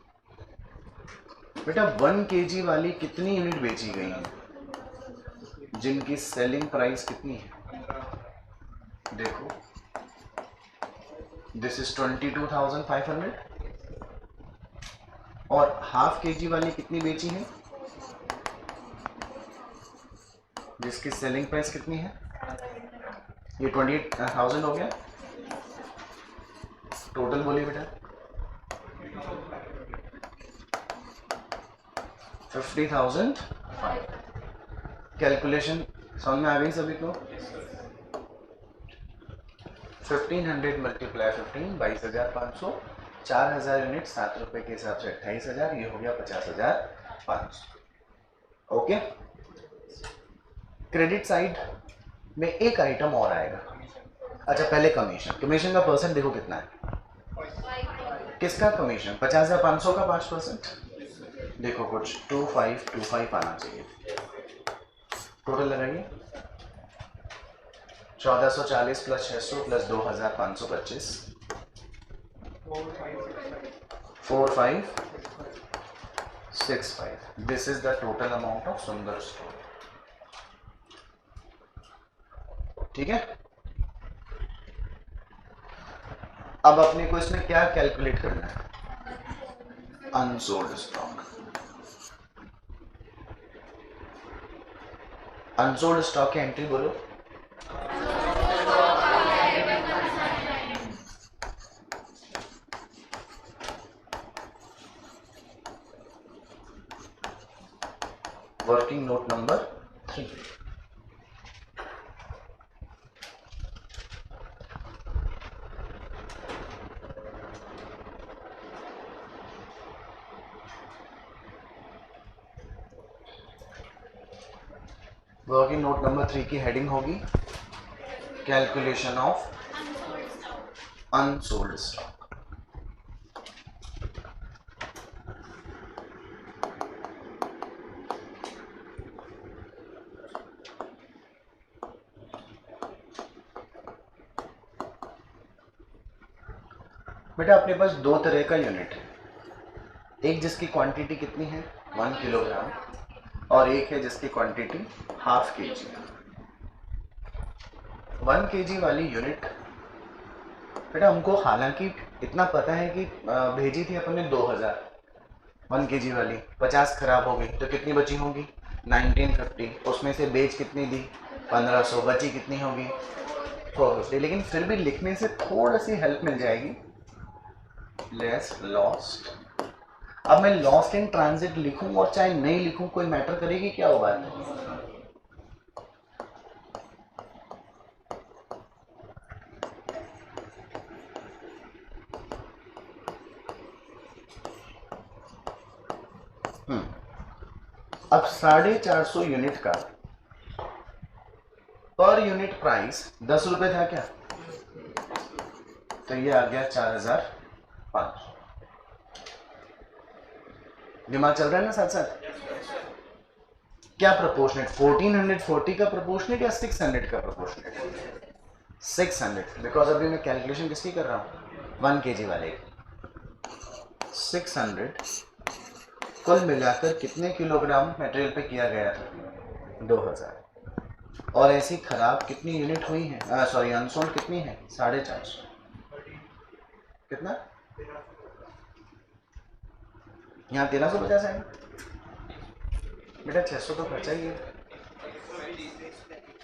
S1: बेटा 1 kg वाली कितनी यूनिट बेची गई है, जिनकी सेलिंग प्राइस कितनी है, देखो दिस इज 22,500, और हाफ kg वाली कितनी बेची है, जिसकी सेलिंग प्राइस कितनी है, ये 28,000 हो गया। टोटल बोलिए बेटा 50,000। कैलकुलेशन समझ में आ गई सभी को, 1500 मल्टीप्लाई 15, 22,500, 4,000 यूनिट 7 रुपए के हिसाब से 28,000, ये हो गया 50,500। ओके, क्रेडिट साइड में एक आइटम और आएगा। अच्छा पहले कमीशन, कमीशन का परसेंट देखो कितना है, किसका कमीशन, 50,500 का 5%, देखो कुछ 2525 आना चाहिए। टोटल लगाइए 1440 plus 600 plus 2,525, 4565। This is the total amount of सुंदर स्टोर। ठीक है, अब अपने को इसमें क्या कैलकुलेट करना है, अनसोल्ड स्टॉक। अनसोल्ड स्टॉक की एंट्री बोलो, working note number 3। Working note number 3 की हेडिंग होगी कैलकुलेशन ऑफ अनसोल्ड स्टॉक। बेटा अपने पास दो तरह का यूनिट है, एक जिसकी क्वांटिटी कितनी है 1 किलोग्राम, और एक है जिसकी क्वांटिटी हाफ kg। 1 kg वाली यूनिट बेटा हमको हालांकि इतना पता है कि भेजी थी अपन ने 2000, 1 kg वाली 50 खराब हो गई तो कितनी बची होगी 1950, उसमें से बेच कितनी दी 1500, बची कितनी होगी 450। लेकिन फिर भी लिखने से थोड़ा सी हेल्प मिल जाएगी, लेस लॉस्ट। अब मैं लॉस्ट इन ट्रांजिट लिखूं और चाहे नहीं लिखूं कोई मैटर करेगी क्या वो बात? अब 450 यूनिट का पर यूनिट प्राइस 10 रुपए था क्या, तो ये आ गया 4005। दिमाग चल रहा है ना साथ साथ। क्या प्रोपोर्शनेट, 1440 का प्रोपोर्शनेट या 600 का प्रोपोर्शनेट? 600, बिकॉज अभी मैं कैलकुलेशन किसकी कर रहा हूँ, 1 kg वाले। 600 कुल मिलाकर कितने किलोग्राम मटेरियल पे किया गया था, 2000। और ऐसी खराब कितनी यूनिट हुई है, सॉरी अनसोल्ड कितनी है, 450। कितना, यहाँ 1350 है बेटा, 600 तो खर्चा ही है।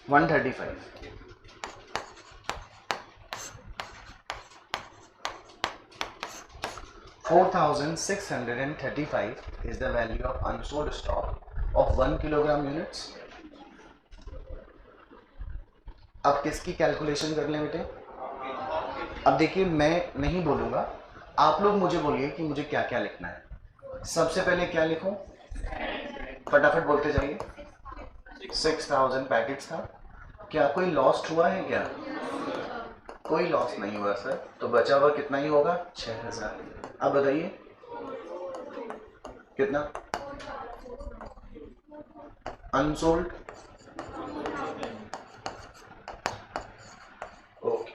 S1: 135। $4,635 is the value of unsold stock of 1 kilogram units. अब किसकी कैलकुलेशन कर लें बेटे? अब देखिए मैं नहीं बोलूंगा, आप लोग मुझे बोलिए कि मुझे क्या क्या लिखना है। सबसे पहले क्या लिखूं, फटाफट बोलते जाइए। 6000 पैकेट्स था, क्या कोई लॉस्ट हुआ है क्या? कोई लॉस नहीं हुआ सर, तो बचा हुआ कितना ही होगा, 6000। अब बताइए कितना अनसोल्ड, ओके।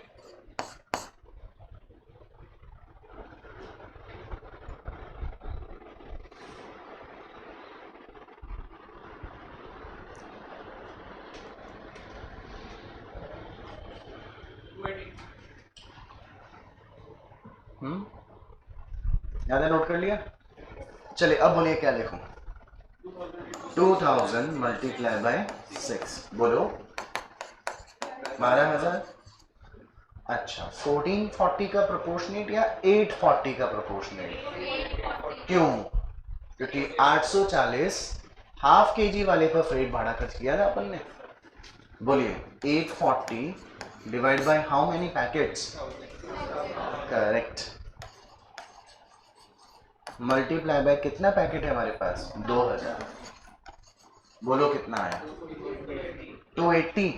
S1: ज्यादा नोट कर लिया, चलिए अब बोलिए क्या लिखूं। 2000 मल्टीप्लाई बाय 6, बोलो 12000। अच्छा 1440 का प्रोपोर्शनेट या 840 का प्रोपोर्शनेट? क्यों? क्योंकि 840 हाफ केजी वाले पर फ्रेट भाड़ा खर्च किया था अपन ने। बोलिए 840 divide by how many packets, correct. Multiply by कितना पैकेट है हमारे पास, 2000। बोलो कितना आया, 280।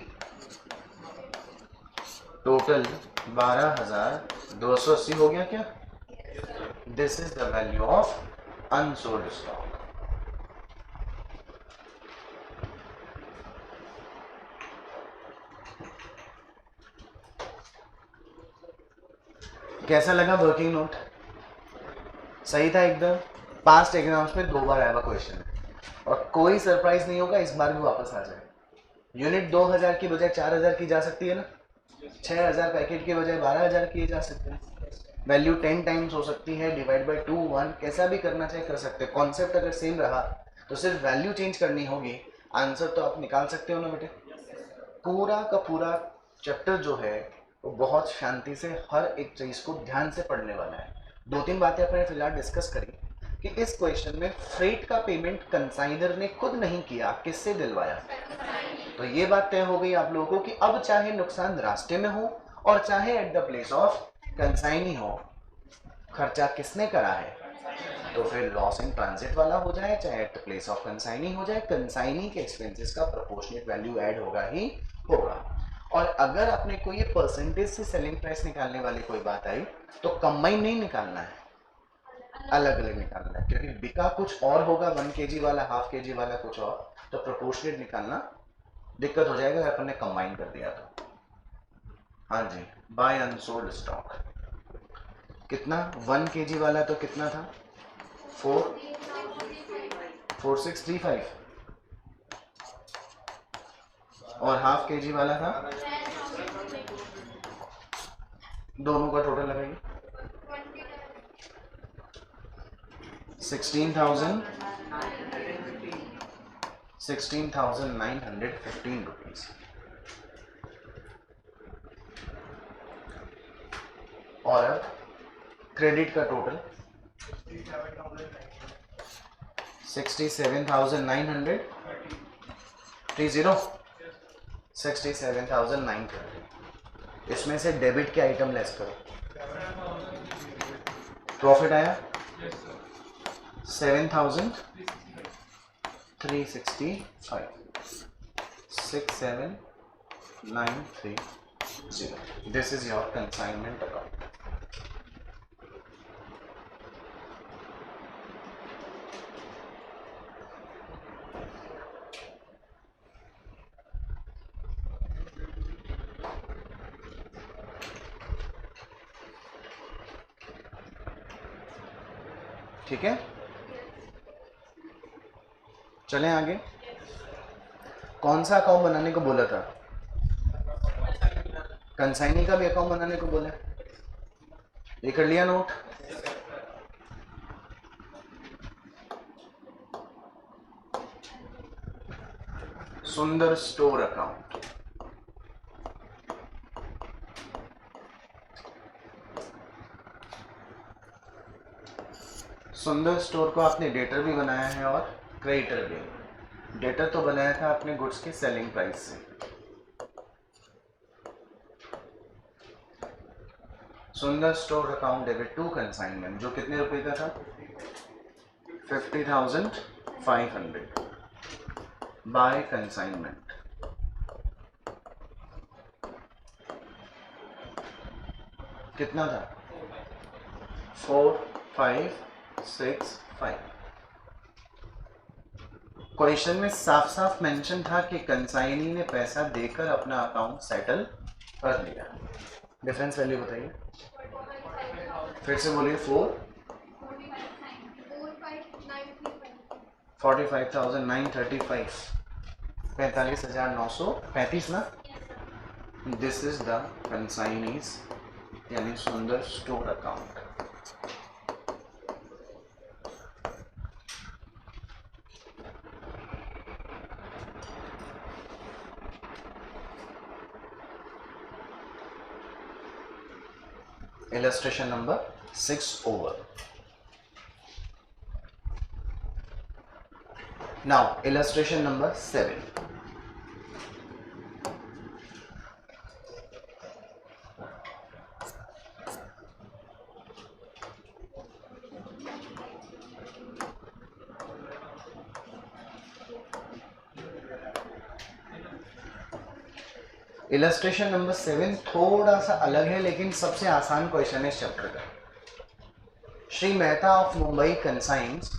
S1: टोटल 12280 हो गया क्या? This is the value of unsold stock. कैसा लगा वर्किंग नोट? सही था एकदम। पास्ट एग्जाम्स में 2 बार आया हुआ क्वेश्चन है और कोई सरप्राइज नहीं होगा इस बार भी वापस आ जाए। यूनिट 2000 की बजाय 4000 की जा सकती है ना, 6000 पैकेट के बजाय 12000 किए जा सकते हैं। वैल्यू 10 टाइम्स हो सकती है, डिवाइड बाय 2 1, कैसा भी करना चाहे कर सकते हैं। कॉन्सेप्ट अगर सेम रहा तो सिर्फ वैल्यू चेंज करनी होगी, आंसर तो आप निकाल सकते हो ना बेटे। पूरा का पूरा चैप्टर जो है वो बहुत शांति से हर एक चीज को ध्यान से पढ़ने वाला है। 2-3 बातें अपने फिलहाल डिस्कस करी कि इस क्वेश्चन में फ्रेट का पेमेंट कंसाइनर ने खुद नहीं किया, किससे दिलवाया? तो ये बात तय हो गई आप लोगों को कि अब चाहे नुकसान रास्ते में हो और चाहे at the place of consignee हो, खर्चा किसने करा है? तो फिर लॉस इन ट्रांजिट वाला हो जाए चाहे at the place of consignee हो जाए, कंसाइनी के एक्सपेंसेस का प्रोपोर्शनेट वैल्यू ऐड होगा ही होगा। और अगर अपने को ये परसेंटेज से सेलिंग प्राइस निकालने वाली कोई बात आई तो कंबाइन नहीं निकालना है, अलग अलग निकालना है, क्योंकि बिका कुछ और होगा 1 kg वाला, हाफ kg वाला कुछ और, तो प्रोपोर्शनेट निकालना दिक्कत हो जाएगा अपन ने कंबाइन कर दिया तो। हाँ जी, बाय अनसोल्ड स्टॉक कितना, 1 kg वाला तो कितना था, 4635 और हाफ kg वाला था, दोनों का टोटल लगाइए 16,915 रुपीज। और अब क्रेडिट का टोटल 67,930, 67,930। इसमें से डेबिट के आइटम लेस करो, प्रॉफिट आया 7,330। 365 67930. This is your consignment account. ठीक है, चलें आगे। कौन सा अकाउंट बनाने को बोला था? कंसाइनी का भी अकाउंट बनाने को बोला, ये कर लिया नोट? सुंदर स्टोर अकाउंट, सुंदर स्टोर को आपने डेटर भी बनाया है और क्रेडिटर भी। डेटर तो बनाया था आपने गुड्स के सेलिंग प्राइस से। Sundar store account debit to consignment, जो कितने रुपए का था? 50,500 बाय कंसाइनमेंट। कितना था? 4565। क्वेश्चन में साफ साफ मेंशन था कि कंसाइनी ने पैसा देकर अपना अकाउंट सेटल कर लिया। डिफरेंस वैल्यू बताइए, फिर से बोलिए। 45,935, 45,935 ना। दिस इज द कंसाइनीज यानी सुंदर store account. Illustration number 6 over. Now illustration number 7. Illustration number 7 थोड़ा सा अलग है, लेकिन सबसे आसान क्वेश्चन है इस चैप्टर का। Shri Mehta of Mumbai consigns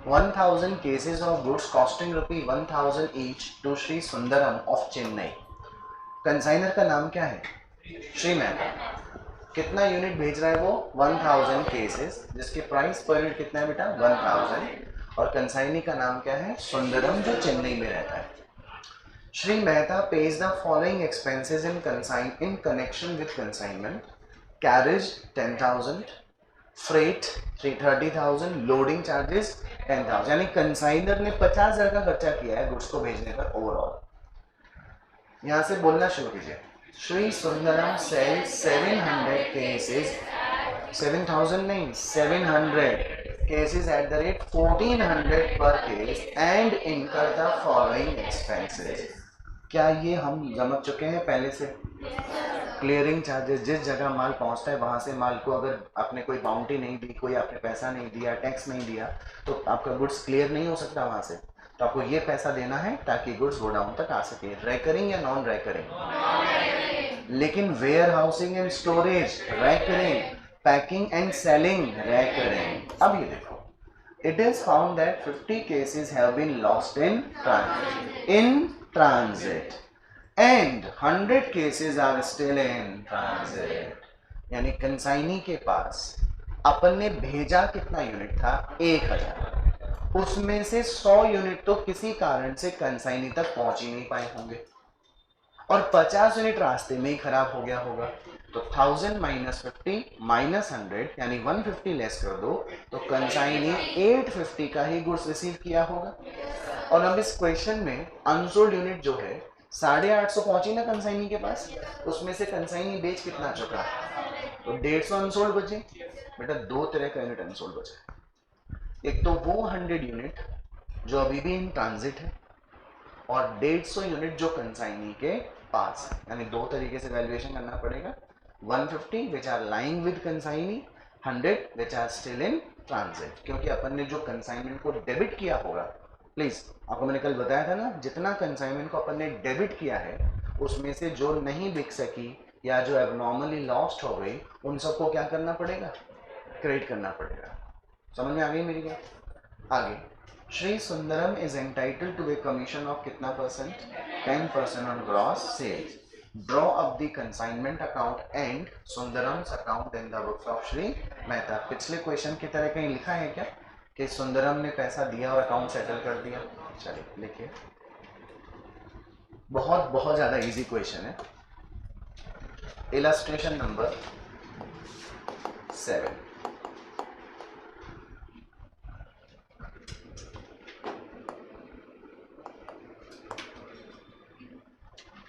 S1: 1000 cases of goods costing ₹1000 each to Shri Sundaram of Chennai. Consignor का नाम क्या है? श्री मेहता। कितना यूनिट भेज रहा है वो? 1000 केसेस, जिसके प्राइस पर यूनिट कितना है बेटा? 1000। और कंसाइनी का नाम क्या है? सुंदरम, जो चेन्नई में रहता है। Shri Mehta pays the following expenses in connection with consignment: carriage 10,000, freight 30,000, loading charges 10,000। यानी कंसाइनर ने 50,000 का खर्चा किया है गुड्स को भेजने पर ओवरऑल। यहां से बोलना शुरू कीजिए। श्री सुंदरम सेल 700 केसेस, 7,000 नहीं 700 cases at the rate 1400 per case and incur the following expenses। क्या ये हम समझ चुके हैं पहले से? क्लियरिंग चार्जेस, जिस जगह माल पहुंचता है वहां से माल को अगर आपने कोई बाउंटी नहीं दी, कोई आपने पैसा नहीं दिया, टैक्स नहीं दिया, तो आपका गुड्स क्लियर नहीं हो सकता वहां से। तो आपको ये पैसा देना है ताकि गुड्स गोडाउन तक आ सके। रेकरिंग या नॉन रेकरिंग? लेकिन warehousing and storage recurring, packing and selling recurring. अब ये देखो, it is found that 50 cases have been lost in transit and 100 cases are still in transit। यानी कंसाइनी के पास अपन ने भेजा कितना यूनिट था? 1000। उसमें से 100 यूनिट तो किसी कारण से कंसाइनी तक पहुंच ही नहीं पाए होंगे और 50 यूनिट रास्ते में ही खराब हो गया होगा। तो 1000 माइनस 50 माइनस 100 यानी 150 लेस कर दो, तो कंसाइनी 850 का ही गुड्स रिसीव किया होगा। और अब इस क्वेश्चन में अनसोल्ड यूनिट जो है 850 पहुंची ना कंसाइनी के पास, उसमें से कंसाइनी बेच कितना चुका? तो 150 अनसोल्ड बचे। बेटा दो तरह का यूनिट अनसोल्ड बचे, एक तो वो 100 यूनिट जो अभी भी इन ट्रांजिट है और 150 यूनिट जो कंसाइनी के पास है। यानी दो तरीके से वैल्यूएशन करना पड़ेगा। 150 which are lying with consignee, 100 which are still in transit। क्योंकि अपन ने जो कंसाइनमेंट को डेबिट किया होगा प्लीज, आपको मैंने कल बताया था ना, जितना कंसाइनमेंट को अपन ने डेबिट किया है उसमें से जो नहीं बिक सकी या जो एबनॉर्मली लॉस्ट हो गई उन सबको क्या करना पड़ेगा, क्रेडिट करना पड़ेगा। समझ में आ गई मेरी बात? आगे, Shri Sundaram is entitled to a commission of कितना percent, 10% on gross sales. Draw up the consignment account and Sundaram's account in the books of Shri Mehta. पिछले क्वेश्चन की तरह कहीं लिखा है क्या कि सुंदरम ने पैसा दिया और अकाउंट सेटल कर दिया? चलिए लिखिए, बहुत बहुत ज्यादा इजी क्वेश्चन है। Illustration number 7,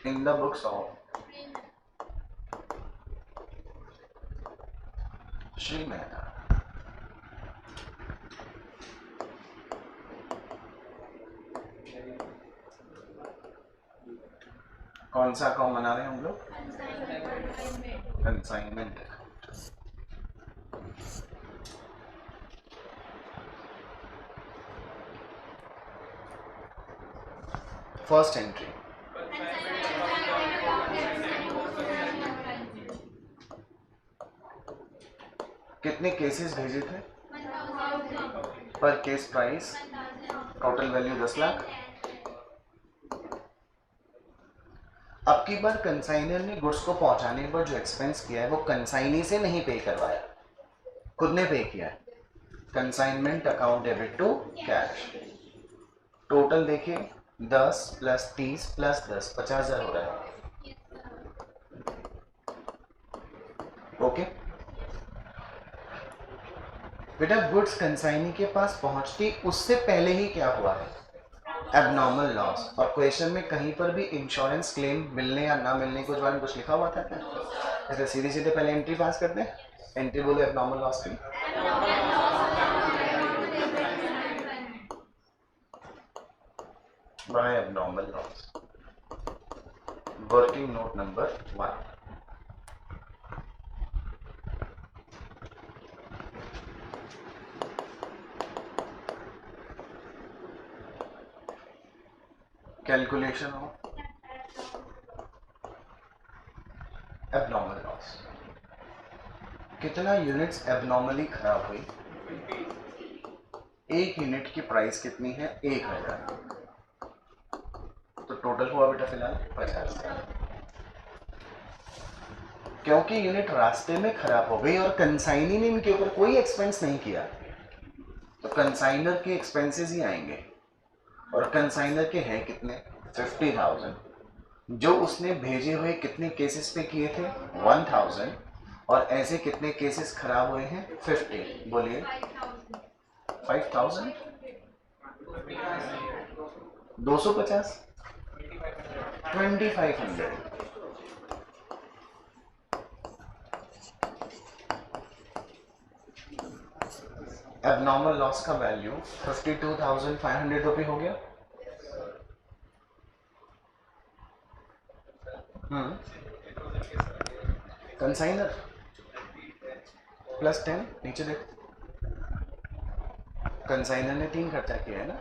S1: in the books of Shri Mehta. कौन सा अकाउंट बना रहे हैं हम लोग? कंसाइनमेंट। फर्स्ट एंट्री, कितने केसेस भेजे थे? पर case price, total value 10 lakh. अब की बार कंसाइनर ने गुड्स को पहुंचाने पर जो एक्सपेंस किया है वो कंसाइनी से नहीं पे करवाया, खुद ने पे किया है। Consignment account debit to cash. Total देखिए 10 + 30 + 10, 50,000 हो रहा है। ओके बेटा, गुड्स कंसाइनी के पास पहुंचती उससे पहले ही क्या हुआ है, एबनॉर्मल लॉस। और क्वेश्चन में कहीं पर भी इंश्योरेंस क्लेम मिलने या ना मिलने के बारे में कुछ लिखा हुआ था क्या? ऐसे सीधे सीधे पहले एंट्री पास करते हैं। एंट्री बोलो एबनॉर्मल लॉस की। By abnormal loss, working note number 1। Calculation of abnormal loss. कितना यूनिट्स एबनॉर्मली खराब हुई? एक यूनिट की प्राइस कितनी है? 1000। तो टोटल हुआ बेटा फिलहाल 50,000। क्योंकि यूनिट रास्ते में खराब हो गई और कंसाइनी ने इनके ऊपर कोई एक्सपेंस नहीं किया, तो कंसाइनर के एक्सपेंसेस ही आएंगे। और कंसाइनर के हैं कितने? 50,000। जो उसने भेजे हुए कितने केसेस पे किए थे? 1000। और ऐसे कितने केसेस खराब हुए हैं? 50। बोलिए 5,000, 250, 2500। एबनॉर्मल लॉस का वैल्यू 52,500 रुपये हो गया। कंसाइनर +10, नीचे देखो, कंसाइनर ने 3 खर्चा किया है ना।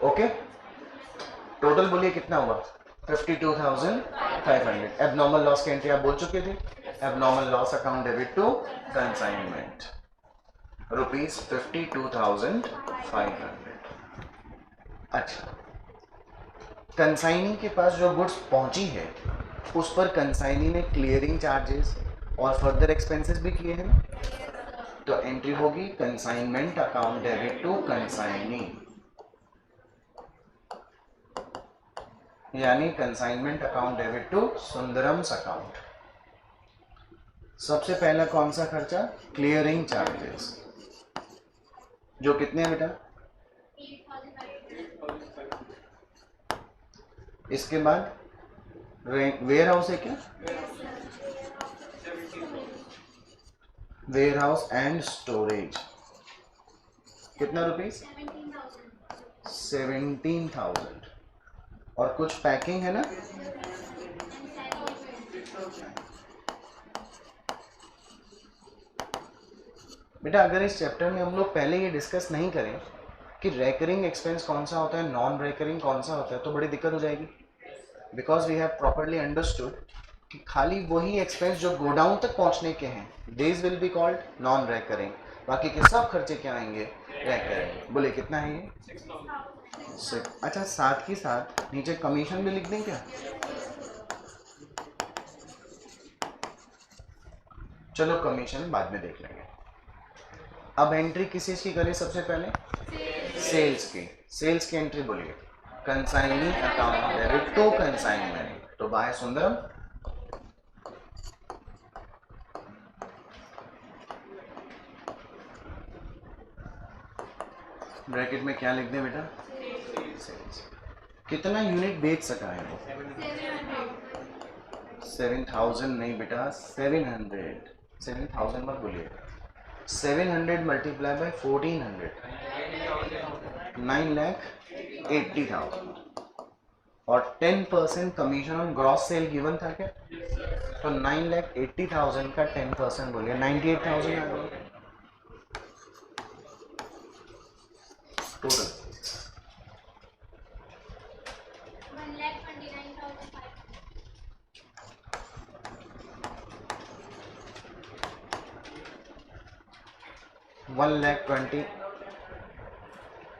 S1: ओके, टोटल बोलिए कितना हुआ? 52,500। एबनॉर्मल लॉस की एंट्री आप बोल चुके थे। Abnormal loss account debit to consignment ₹52,500। अच्छा, कंसाइनी के पास जो गुड्स पहुंची है उस पर कंसाइनी ने क्लियरिंग चार्जेस और फर्दर एक्सपेंसेस भी किए हैं, तो एंट्री होगी consignment account debit to consignee, यानी consignment account debit to Sundaram's account. सबसे पहला कौन सा खर्चा? क्लियरिंग चार्जेस, जो कितने बेटा? इसके बाद वेयर हाउस है क्या? वेयर हाउस एंड स्टोरेज कितना रुपीस? 17,000। और कुछ पैकिंग है ना, बेटा अगर इस चैप्टर में हम लोग पहले ये डिस्कस नहीं करें कि रेकरिंग एक्सपेंस कौन सा होता है, नॉन रेकरिंग कौन सा होता है, तो बड़ी दिक्कत हो जाएगी। Because we have properly understood कि खाली वही एक्सपेंस जो गोडाउन तक पहुंचने के हैं, this will be called non recurring, बाकी के सब खर्चे क्या आएंगे, रेकरिंग। बोले कितना है ये? अच्छा, साथ ही साथ नीचे कमीशन भी लिख दें क्या? चलो कमीशन बाद में देख लेंगे। अब एंट्री किस चीज की करें सबसे पहले? सेल्स की। सेल्स की एंट्री बोलिए। Consignee account debit to consignment, तो बाय सुंदरम ब्रैकेट में क्या लिख दें बेटा? सेल्स। कितना यूनिट बेच सका है वो? 7000 नहीं बेटा, 700। 7000 मत बोलिए, 700 मल्टीप्लाई बाय 1400, 9,80,000 और 10% commission on gross sale given था क्या? तो 9,80,000 का 10% बोलिए, 98,000 आ गया टोटल। 1,20,000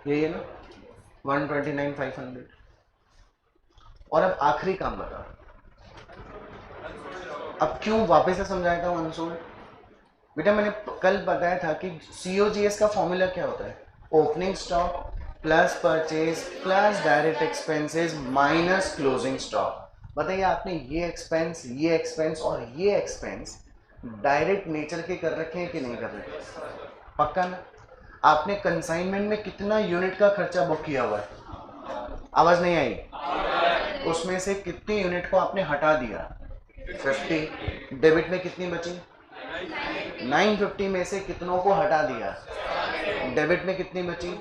S1: यही है ना, 129,500। और अब आखिरी काम बताओ, अब क्यों वापस से समझाया था अनसोल्ड? बेटा मैंने कल बताया था कि COGS का फॉर्मूला क्या होता है? Opening stock plus purchase plus direct expenses minus closing stock. बताइए आपने ये एक्सपेंस और ये एक्सपेंस डायरेक्ट नेचर के कर रखे हैं कि नहीं कर रखे? पक्का ना? आपने कंसाइनमेंट में कितना यूनिट का खर्चा बुक किया हुआ है? आवाज नहीं आई? उसमें से कितनी यूनिट को आपने हटा दिया? 50। डेबिट में कितनी बची? 950 में से कितनों को हटा दिया? डेबिट में कितनी बची?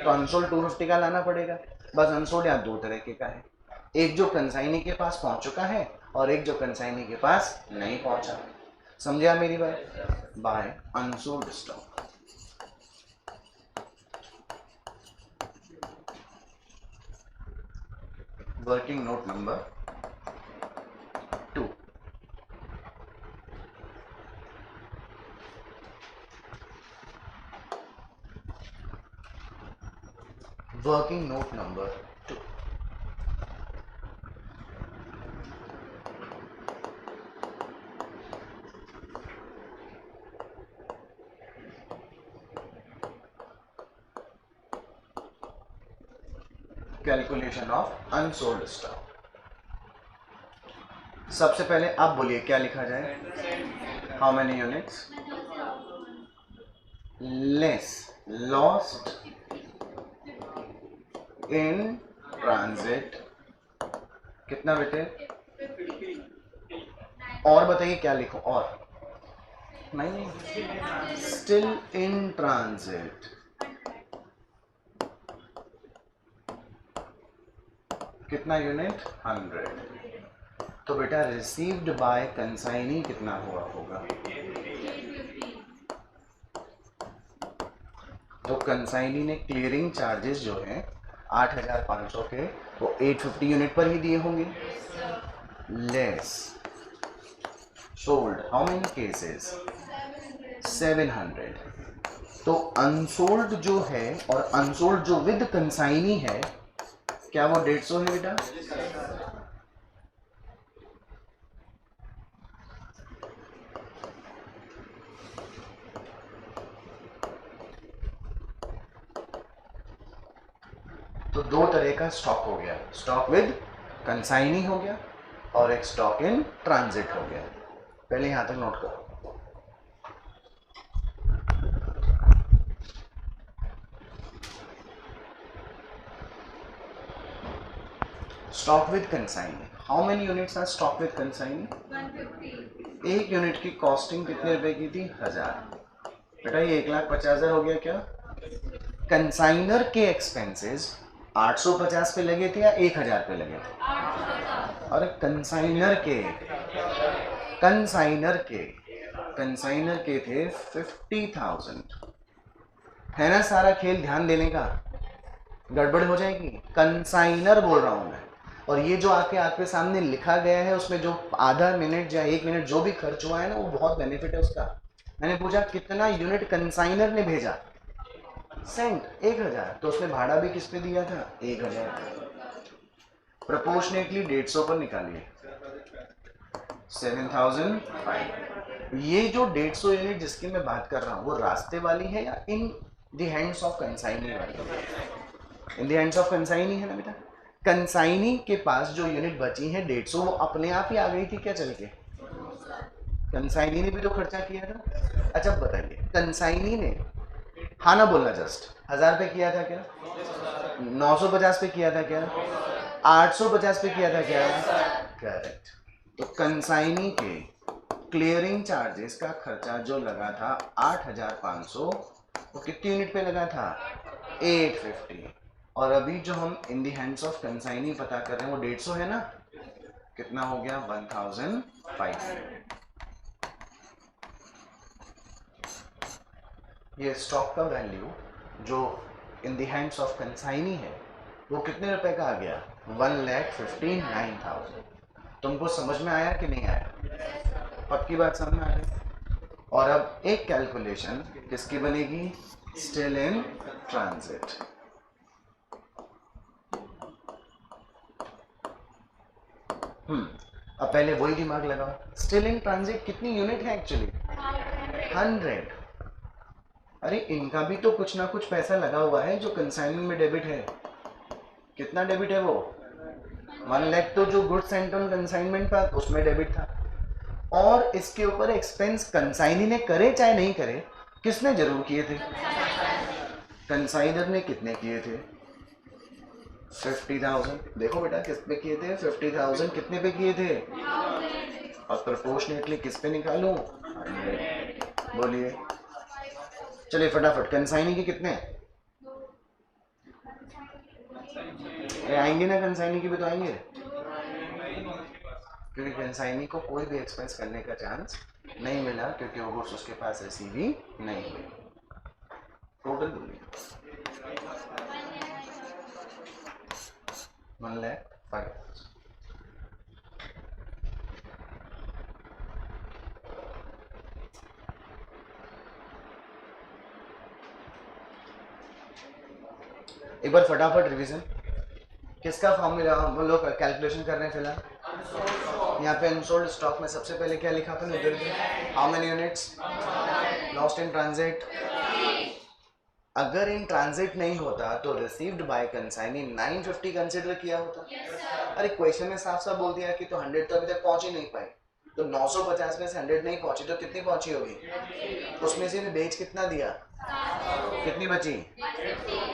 S1: तो अनसोल्ड 250 का लाना पड़ेगा। बस अनसोल्ड यहाँ दो तरह के का है, एक जो कंसाइनी के पास पहुंच चुका है और एक जो कंसाइनी के पास नहीं पहुंचा। समझा मेरी बात? By unsold stock. Working note number 2। Working note number 2। Calculation of unsold stock. सबसे पहले आप बोलिए क्या लिखा जाए? How many units less lost in transit, कितना बेटे? और बताइए क्या लिखो? और नहीं, स्टिल इन ट्रांजिट। कितना यूनिट? 100। तो बेटा रिसीव्ड बाय कंसाइनी कितना हुआ होगा? तो कंसाइनी ने क्लियरिंग चार्जेस जो हैं 8,500 के, वो 850 यूनिट पर ही दिए होंगे। Less sold how many cases? 700। तो अनसोल्ड जो है और अनसोल्ड जो विद कंसाइनी है, क्या वो 150 है बेटा? तो दो तरह का स्टॉक हो गया, स्टॉक विद कंसाइनी हो गया और एक स्टॉक इन ट्रांजिट हो गया। पहले यहां तक नोट करो। Stock with consignee, how many units are stock with consignee? 150। एक यूनिट की कॉस्टिंग कितने रुपए की थी? 1000। बेटा ये 1,50,000 हो गया क्या? कंसाइनर के एक्सपेंसेस 850 पे लगे थे या 1,000 पे लगे थे? अरे कंसाइनर के कंसाइनर के थे 50,000। है ना सारा खेल ध्यान देने का, गड़बड़ हो जाएगी। कंसाइनर बोल रहा हूं मैं, और ये जो आपके सामने लिखा गया है उसमें जो आधा मिनट या 1 मिनट जो भी खर्च हुआ है ना, वो बहुत बेनिफिट है उसका। मैंने पूछा कितना यूनिट कंसाइनर ने भेजा, सेंट 1000, तो उसने भाड़ा भी किस पे दिया था, 1000। प्रोपोर्शनेटली 150 पर निकालिए, 7005। ये जो 150 यूनिट जिसकी मैं बात कर रहा हूँ वो रास्ते वाली है या in the hands of consignee वाली? In the hands of consignee है ना बेटा। कंसाइनी के पास जो यूनिट बची है 150, वो अपने आप ही आ गई थी क्या चल के? कंसाइनी ने भी तो खर्चा किया था। अच्छा बताइए, कंसाइनी ने हाँ ना बोलना, जस्ट 1000 पे किया था क्या, 950 पे किया था क्या, 850 पे किया था क्या? करेक्ट। तो कंसाइनी के क्लियरिंग चार्जेस का खर्चा जो लगा था 8500, वो कितनी यूनिट पे लगा था, 850। और अभी जो हम इन दी हैंड्स ऑफ कंसाइनी पता कर रहे हैं वो 150 है ना, कितना हो गया, 1500। ये स्टॉक का वैल्यू जो इन दी हैंड्स ऑफ कंसाइनी है वो कितने रुपए का आ गया, 1,59,000। तुमको समझ में आया कि नहीं आया? पक्की बात समझ में आ गई। और अब एक कैलकुलेशन किसकी बनेगी, स्टिल इन ट्रांजिट। अब पहले वही दिमाग लगाओ, स्टिल इन ट्रांजिट कितनी यूनिट है एक्चुअली, 100। अरे इनका भी तो कुछ ना कुछ पैसा लगा हुआ है जो कंसाइनमेंट में डेबिट है। कितना डेबिट है वो, 1 लाख तो जो गुड्स सेंट ऑन कंसाइनमेंट था उसमें डेबिट था, और इसके ऊपर एक्सपेंस कंसाइनी ने करे चाहे नहीं करे, किसने जरूर किए थे, कंसाइनर ने कितने किए थे, 50,000। देखो बेटा किस पे किए थे, 50,000 कितने पे किए थे, और प्रोपोर्शनेटली किस पे निकालूं, 100। बोलिए चलिए फटाफट, कंसाइनी के कितने आएंगे ना, कंसाइनी के भी तो आएंगे, क्योंकि कंसाइनी को कोई भी एक्सपेंस करने का चांस नहीं मिला, क्योंकि वो गुड्स उसके पास रिसीव ही नहीं हुई। टोटल बोलिए 1,05,000। एक बार फटाफट रिवीजन, किसका फॉर्मूला हम लोग कैलकुलेशन कर रहे हैं फिलहाल। यहाँ पे अनसोल्ड स्टॉक में सबसे पहले क्या लिखा था, how many units lost in transit. अगर इन ट्रांजिट नहीं होता तो रिसीव्ड बाय कंसाइनी 950 कंसिडर किया होता। अरे क्वेश्चन में साफ साफ बोल दिया कि तो 100 तो अभी तक पहुंच ही नहीं पाई, तो 950 में से 100 नहीं पहुंची तो कितनी पहुंची होगी, उसमें से भी बेच कितना दिया, कितनी बची,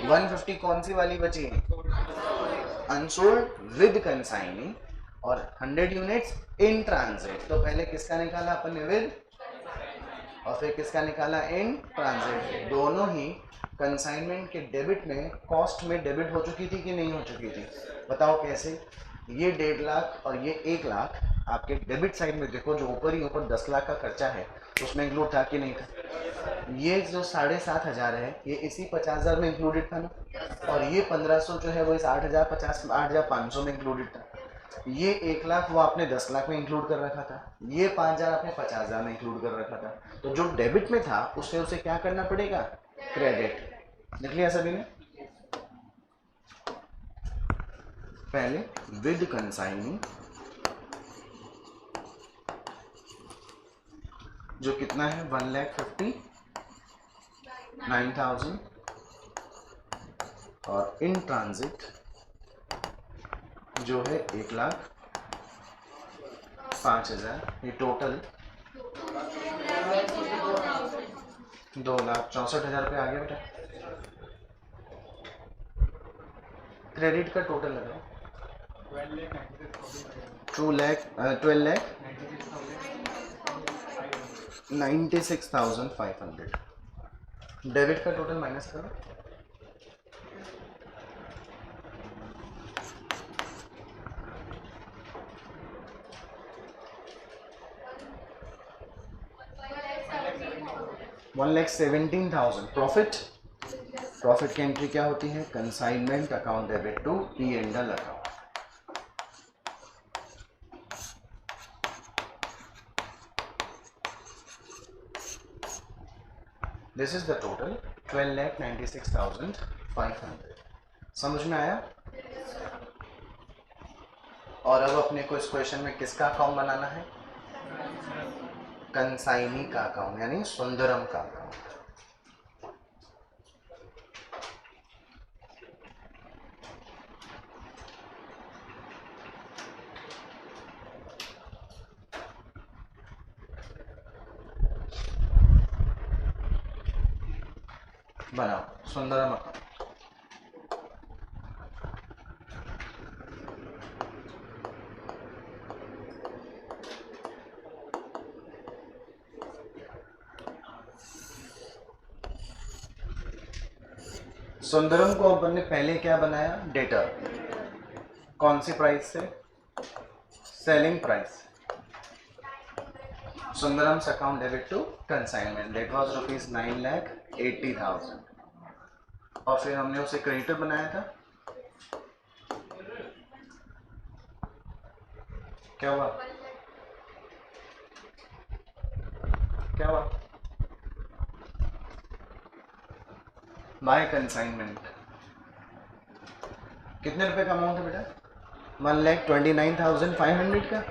S1: 150। कौन सी वाली बची, अनसोल्ड विद कंसाइनी, और 100 यूनिट्स इन ट्रांजिट। तो पहले किसका निकाला अपन ने, विद, और फिर किसका निकाला, इन ट्रांजिट। दोनों ही कंसाइनमेंट के डेबिट में, कॉस्ट में डेबिट हो चुकी थी कि नहीं हो चुकी थी, बताओ कैसे। ये 1.5 लाख और ये 1 लाख आपके डेबिट साइड में देखो, जो ऊपर ही ऊपर 10 लाख का खर्चा है उसमें इंक्लूड था कि नहीं था। ये जो 7,500 है ये इसी 50,000 में इंक्लूडेड था ना, और ये 1500 जो है वो इस 8,500 में इंक्लूडेड था। ये 1 लाख वो आपने 10 लाख में इंक्लूड कर रखा था, ये 5,000 आपने 50,000 में इंक्लूड कर रखा था। तो जो डेबिट में था उससे उसे क्या करना पड़ेगा, क्रेडिट। लिख लिया सभी ने, पहले विद कंसाइनी जो कितना है, 1,59,000, और इन ट्रांजिट जो है 1,05,000। ये टोटल 2,64,000 रुपये आ गया बेटा। क्रेडिट का टोटल लगाओ, 12,96,500। डेबिट का टोटल माइनस करो, 1,17,000 प्रॉफिट। प्रॉफिट की एंट्री क्या होती है? Consignment account debit to P&L account. This is the total 12,96,500। समझ में आया? और अब अपने को इस क्वेश्चन में किसका अकाउंट बनाना है? कंसाइनी का अकाउंट, यानी सुंदरम का अकाउंट। बनाओ सुंदरम अकाउंट। सुंदरम को अपन ने पहले क्या बनाया? डेटर। कौन सी प्राइस से? Selling price. Sundaram's account debit to consignment, that was ₹9,80,000। और फिर हमने उसे क्रेडिटर बनाया था। क्या हुआ? क्या हुआ? By consignment. कितने रुपए का अमाउंट है बेटा? 1,29,500 का।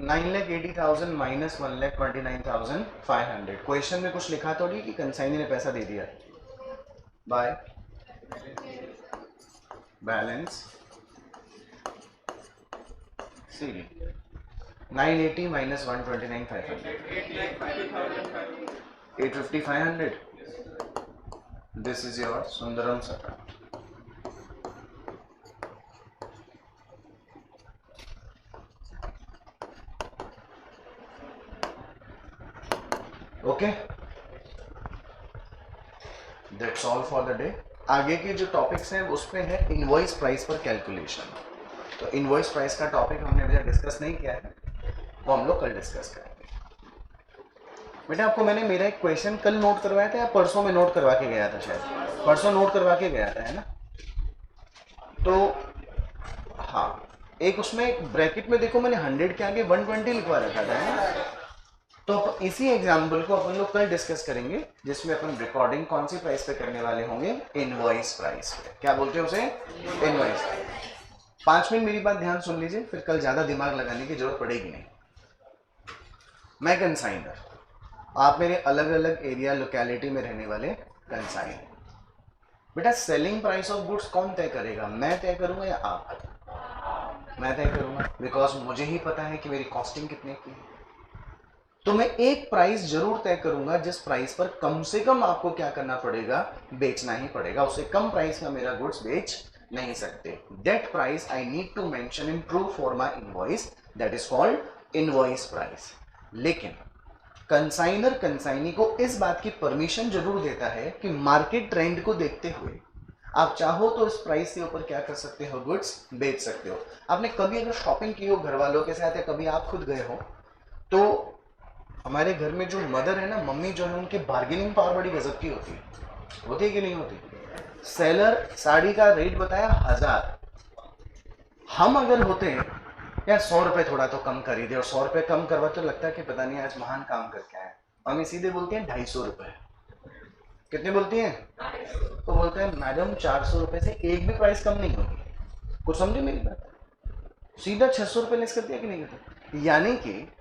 S1: $9,80,000 माइनस 1,29,500। क्वेश्चन में कुछ लिखा तो नहीं कि कंसाइनी ने पैसा दे दिया। Bye balance CD 980 minus 129,500, 850,500। This is your Sundaram account. Okay, that's all for the day. आगे के जो टॉपिक्स हैं उस पे है इनवॉइस प्राइस पर कैलकुलेशन। तो इनवॉइस प्राइस का टॉपिक हमने अभी डिस्कस नहीं किया है, वो हम लोग कल डिस्कस करेंगे। बेटा आपको मैंने मेरा एक क्वेश्चन कल नोट करवाया था या परसों में नोट करवा के गया था? शायद परसों नोट करवा के गया था, है ना? तो हाँ, एक उसमें एक ब्रैकेट में देखो मैंने 100 के आगे 120 लिखवा रखा था, है ना? तो इसी एग्जाम्पल को अपन लोग कल डिस्कस करेंगे, जिसमें अपन रिकॉर्डिंग कौन सी प्राइस पे करने वाले होंगे? इनवॉइस प्राइस पे। क्या बोलते हैं उसे? इनवॉइस। 5 मिनट मेरी बात ध्यान सुन लीजिए, फिर कल ज्यादा दिमाग लगाने की जरूरत पड़ेगी नहीं। मैं कंसाइनर, आप मेरे अलग अलग एरिया लोकेलिटी में रहने वाले कंसाइनर। बेटा सेलिंग प्राइस ऑफ गुड्स कौन तय करेगा? मैं तय करूंगा या आप? मैं तय करूंगा, बिकॉज मुझे ही पता है कि मेरी कॉस्टिंग कितने की है। तो मैं एक प्राइस जरूर तय करूंगा जिस प्राइस पर कम से कम आपको क्या करना पड़ेगा? बेचना ही पड़ेगा। उससे कम प्राइस का मेरा गुड्स बेच नहीं सकते। That price I need to mention in true for my invoice, that is called invoice price. लेकिन कंसाइनर कंसाइनी को इस बात की परमिशन जरूर देता है कि मार्केट ट्रेंड को देखते हुए आप चाहो तो इस प्राइस के ऊपर क्या कर सकते हो? गुड्स बेच सकते हो। आपने कभी अगर शॉपिंग की हो घर वालों के साथ या कभी आप खुद गए हो, तो हमारे घर में जो मदर है ना, मम्मी जो है, उनकी बार्गेनिंग पावर बड़ी गजब की होती है कि नहीं होती? सेलर साड़ी का रेट बताया 1000, हम अगर होते यार 100 रुपए थोड़ा तो कम कर ही दे, और 100 रुपए कम करवा तो लगता है कि पता नहीं आज महान काम करके आए। मम्मी सीधे बोलती है 250 रुपए। कितने बोलती हैं? तो बोलते हैं मैडम 400 रुपए से एक भी प्राइस कम नहीं होगी। कुछ समझे मेरी बात? सीधा 600 रुपए लेस कर दिया कि नहीं करता? यानी कि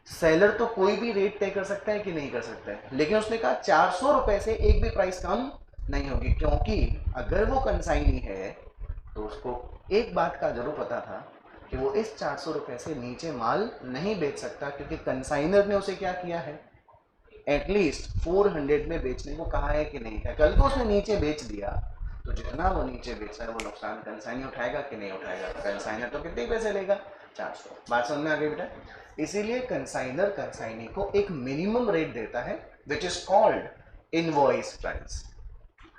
S1: सेलर तो कोई भी रेट तय कर सकता है कि नहीं कर सकता है, लेकिन उसने कहा 400 रुपए से एक भी प्राइस कम नहीं होगी, क्योंकि अगर वो कंसाइनी है तो उसको एक बात का जरूर पता था कि वो इस 400 रुपए से नीचे माल नहीं बेच सकता, क्योंकि कंसाइनर ने उसे क्या किया है? एटलीस्ट 400 में बेचने को कहा है कि नहीं है। कल को उसने नीचे बेच दिया तो जितना वो नीचे बेच रहा है वो नुकसान कंसाइनी उठाएगा कि नहीं उठाएगा? कंसाइनर तो कितने पैसे लेगा? 400। बात समझ में आ गई बेटा? इसीलिए कंसाइनर कंसाइनी को एक मिनिमम रेट देता है which is called invoice price.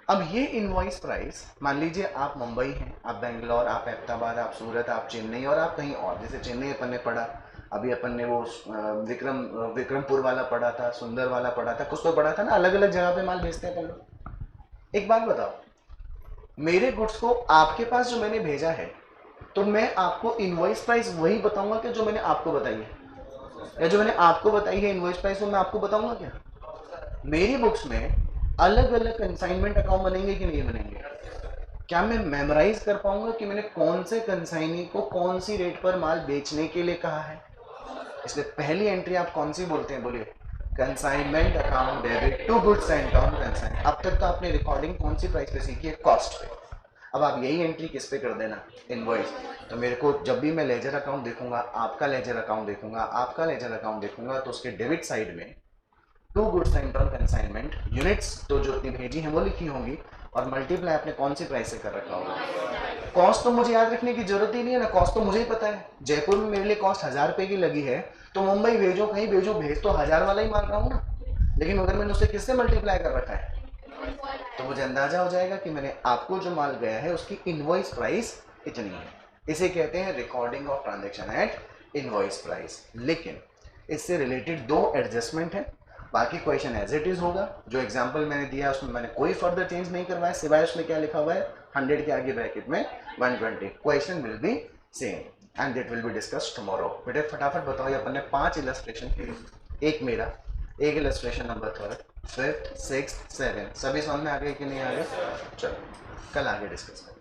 S1: अब ये इनवॉइस प्राइस, मान लीजिए आप मुंबई हैं, आप बेंगलोर, आप अहमदाबाद, आप सूरत, आप चेन्नई और आप कहीं और, जैसे चेन्नई अपन ने पढ़ा, अभी अपन ने वो विक्रमपुर वाला पढ़ा था, सुंदर वाला पढ़ा था, कुछ तो पढ़ा था ना, अलग अलग जगह पे माल भेजते हैं अपन लोग। एक बात बताओ, मेरे गुड्स को आपके पास जो मैंने भेजा है, तो मैं आपको इनवॉइस प्राइस वही बताऊंगा कि जो मैंने आपको बताई है, या जो मैंने आपको बताई है इनवॉइस प्राइस वो मैं आपको बताऊंगा क्या? मेरी बुक्स में अलग अलग कंसाइनमेंट अकाउंट बनेंगे कि नहीं बनेंगे? क्या मैं मेमोराइज कर पाऊंगा कि मैंने कौन से कंसाइनी को कौन सी रेट पर माल बेचने के लिए कहा है? इसलिए पहली एंट्री आप कौन सी बोलते हैं, बोलिए? Consignment account debit to goods and down consign. अब तक तो आपने रिकॉर्डिंग कौन सी प्राइस पे सीखी है? कॉस्ट पे। अब आप यही एंट्री किस पे कर देना? इनवॉइस। तो मेरे को जब भी मैं लेजर अकाउंट देखूंगा, आपका लेजर अकाउंट देखूंगा, आपका लेजर अकाउंट देखूंगा, तो उसके डेबिट साइड में to goods and down consignment units तो जो इतनी भेजी हैं वो लिखी होंगी, और मल्टीप्लाई आपने कौन सी प्राइस से कर रखा होगा। कॉस्ट तो मुझे याद रखने की जरूरत ही नहीं है ना, कॉस्ट तो मुझे ही पता है। जयपुर में मेरे लिए कॉस्ट 1000 रुपए की लगी है, तो मुंबई भेजो कहीं भेजो, भेज तो 1000 वाला ही मार रहा हूँ ना, लेकिन अगर मैंने उसे किससे मल्टीप्लाई कर रखा है, तो मुझे अंदाजा हो जाएगा कि मैंने आपको जो माल गया है उसकी इनवॉइस प्राइस इतनी है। इसे कहते हैं recording of transaction at invoice price. लेकिन इससे रिलेटेड दो एडजस्टमेंट है, बाकी क्वेश्चन एज इट इज होगा। जो एग्जांपल मैंने दिया उसमें मैंने कोई फर्दर चेंज नहीं करवाया, सिवाय उसमें क्या लिखा हुआ है, 100 के आगे ब्रैकेट में 120। Question will be same and that will be discussed tomorrow. बेटे फटाफट बताओ, ये अपन ने 5 इलस्ट्रेशन किए, एक मेरा, एक illustration number 3rd, 5th, 6th, 7th, सभी समझ में आ गए कि नहीं आ गए? चलो कल आगे डिस्कस करें।